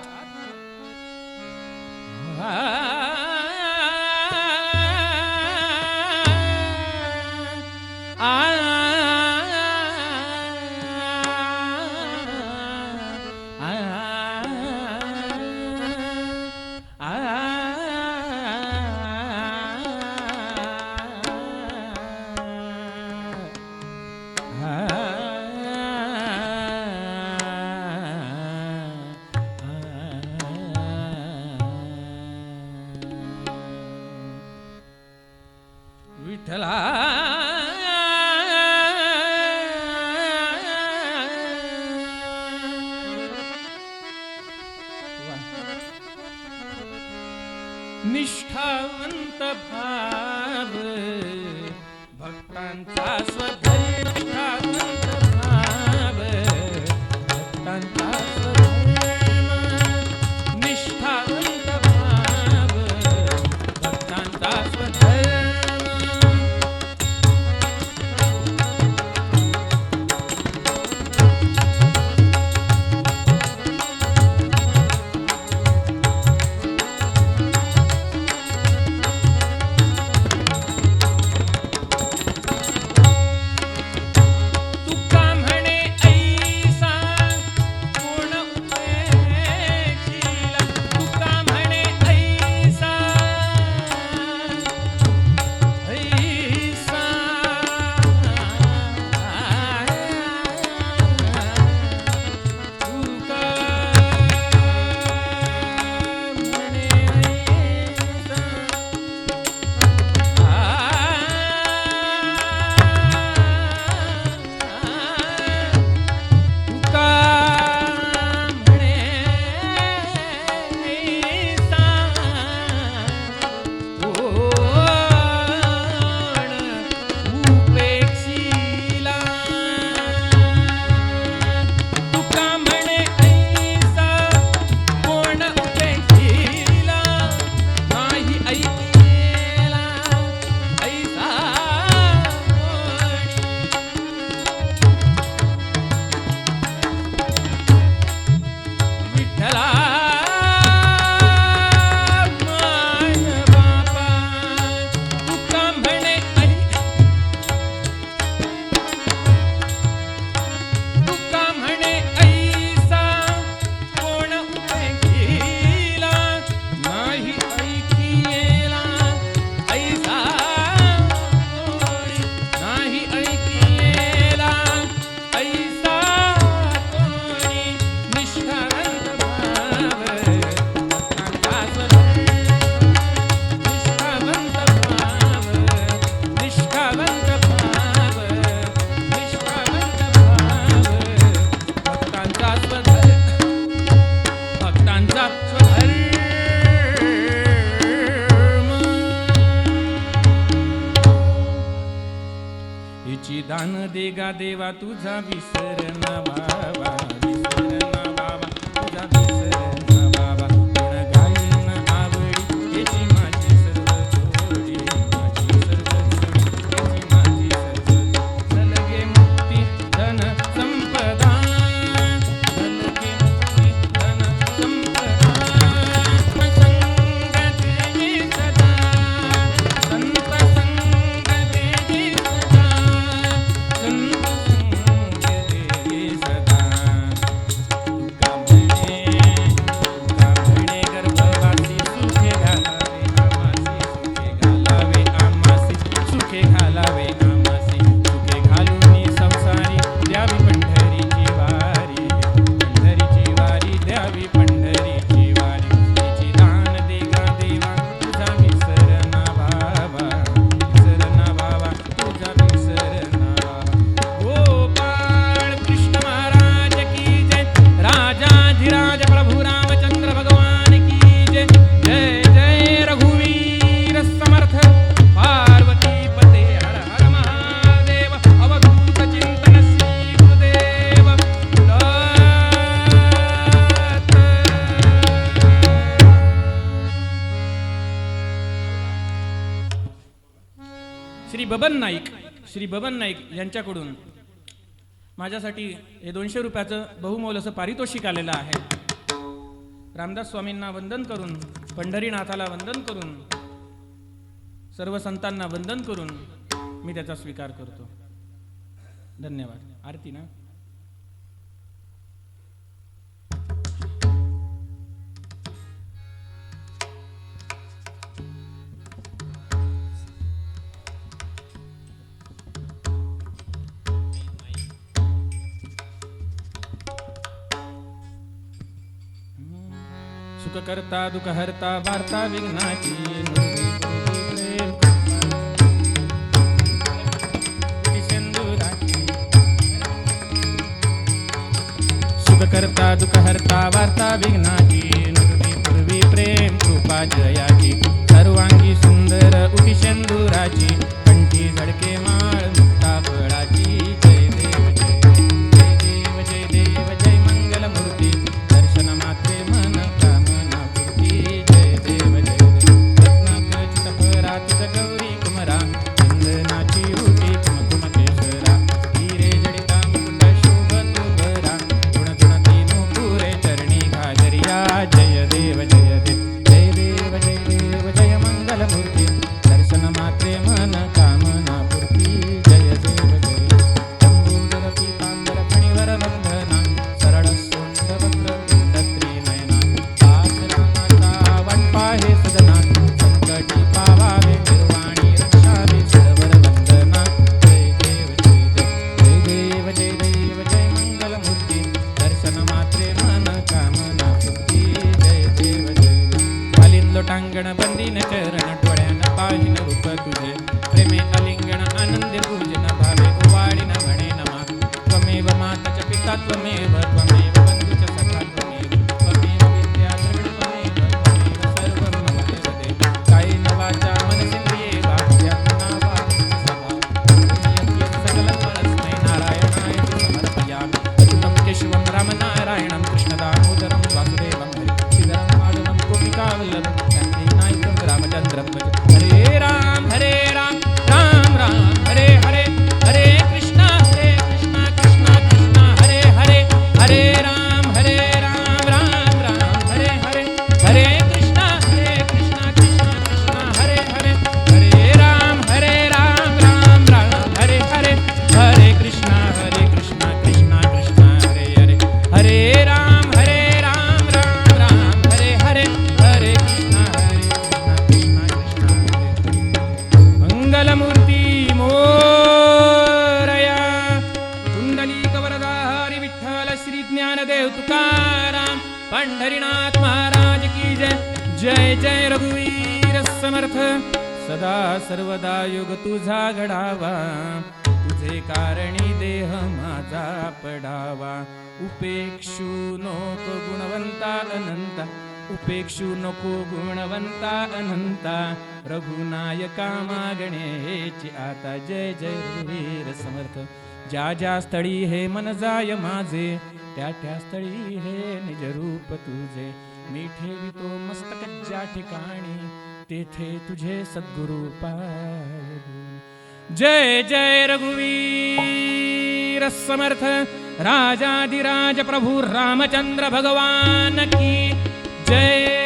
विठ्ठला निष्ठावंत भाव भक्तांचा स्वधर्म, निष्ठावंत भाव भक्तांचा स्वधर्म, निष्ठावंत भाव भक्तांचा स्वधर्म. तिची दान दे गा देवा तुझा विसर ना बाबा, विसर ना बाबा तुझा विसर ना बाबा. गुण गाईन आवडी याची माझी सर्व जोडी, माझी सर्व जोडी याची माझी सर्व जोडी. चलगे मुक्ती धन संपदा, चलगे मुक्ती धन संपदा. संग देवी सदा, संत संग देवी सदा, संत संग देवी सदा. तुका म्हणे गर्भवासी सुखे घालावे आमासी, सुखे घालावे आमासी, सुखे घालूनी संसारी द्यावी पंढरीची वारी, पंढरीची वारी द्यावी पंढरीची वारी. तिची दान दे गा देवा तुझा विसर ना बाबा, विसर ना बाबा तुझा विसर ना बाबा. गोपाळ कृष्ण महाराज की जय, राजाधिराज प्रभु रामचंद्र भगवान की जय. जय जय रघुवीर समर्थ, पार्वती पते हर हर महादेव. अवधूत चिंतन श्री गुरुदेव दत्त. श्री बबन नाईक यांच्याकडून माझ्यासाठी हे 200 रुपयाचं बहुमोल असं पारितोषिक आलेलं आहे. रामदास स्वामींना वंदन करून, पंढरीनाथाला वंदन करून, सर्व संतांना वंदन करून मी त्याचा स्वीकार करतो. धन्यवाद. आरती ना. सुख करता दुःख हरता वार्ता विघ्नाची, सुख करता दुःख हरता वार्ता विघ्नाची, नुरवी पूर्वी प्रेम कृपा जयाची. सर्वांगी सुंदर उटी शेंदुराची, कंठी झडके माळ मुक्ता फळाची. जय देव जय देव जय देव जय मंगलमूर्ती, दर्शन मात्रे मन कामना पूर्ती. जय देव जय देव. रत्नखचित परातीत गौरी कुमरा, चंदनाची उटी कुमकुमकेश्वरा. हिरे जडिता मुकुट शोभ तुभरा, गुण गुण तीनु पुरे चरणी घागरिया. जय देव जय देव जय देव जय देव जय मंगलमूर्ती, दर्शन मात्रे मन कामना पूर्ती. जय देव जय शंभूधर पीतांबर फणीवर बंधना, सरळ सोंड वक्र कुंड त्रिनयना. आसरामाचा वाटपा हे सदना, संकटी पावावे निर्वाणी रक्षावे सडवर वंदना. जय देव जय देव जय देव जय देव जय मंगलमूर्ती, दर्शन मात्रे मन कामना पूर्ती. जय देव जय देव. खालीन लोटांगण बंदीन चरण, डोळ्यान पाहिन रूप तुझे. प्रेमे अलिंगण आनंदे पूजन भावे, ओवाळीन म्हणे नमा. त्वमेव माता च पिता त्वमेव, त्वमेव बंधू च सखा त्वमेव, त्वमेव विद्या द्रविण त्वमेव, त्वमेव सर्वं मम देव देव. कायेन वाचा मनसेन्द्रिये वा प्रयत्ना वा सभा, यत् सकलं परस्मै नारायणाय समर्पयामि. अच्युतं केशवं रामनारायणं कृष्णदामोदरं वासुदेवं हरि, श्रीधरं माधवं गोपिकावल्लभं नायकं रामचन्द्रं भज. हरे राम राम राम हरे हरे, हरे कृष्णा कृष्णा कृष्णा हरे हरे. हरे राम राम राम हरे हरे, हरे कृष्णा कृष्णा कृष्णा हरे हरे. हरे राम राम राम हरे हरे, हरे कृष्णा कृष्णा कृष्णा हरे हरे. हरे राम राम राम हरे हरे, हरे कृष्णा कृष्णा कृष्णा हरे हरे. मंगलमूर्ती मोरया, कुंडलिक वरदा हरी विठ्ठल श्री ज्ञानदेव तुकाराम, पंढरीनाथ महाराज की जय. जय जय रघुवीर समर्थ. सदा सर्वदा युग तुझा घडावा, तुझे कारणी देह माझा पडावा. उपेक्षू नको गुणवंता अनंता, उपेक्षू नको गुणवंता अनंता रघुनायका मागणेची आता जय जय वीर समर्थ ज्या ज्या स्थळी हे मन जाय माझे त्या त्या स्थळी हे निज रूप तुझे मी ठेवितो मस्तक ज्या ठिकाणी तेथे तुझे सद्गुरु पाय जय जय रघुवीर समर्थ राजाधिराज प्रभु रामचंद्र भगवान की जय।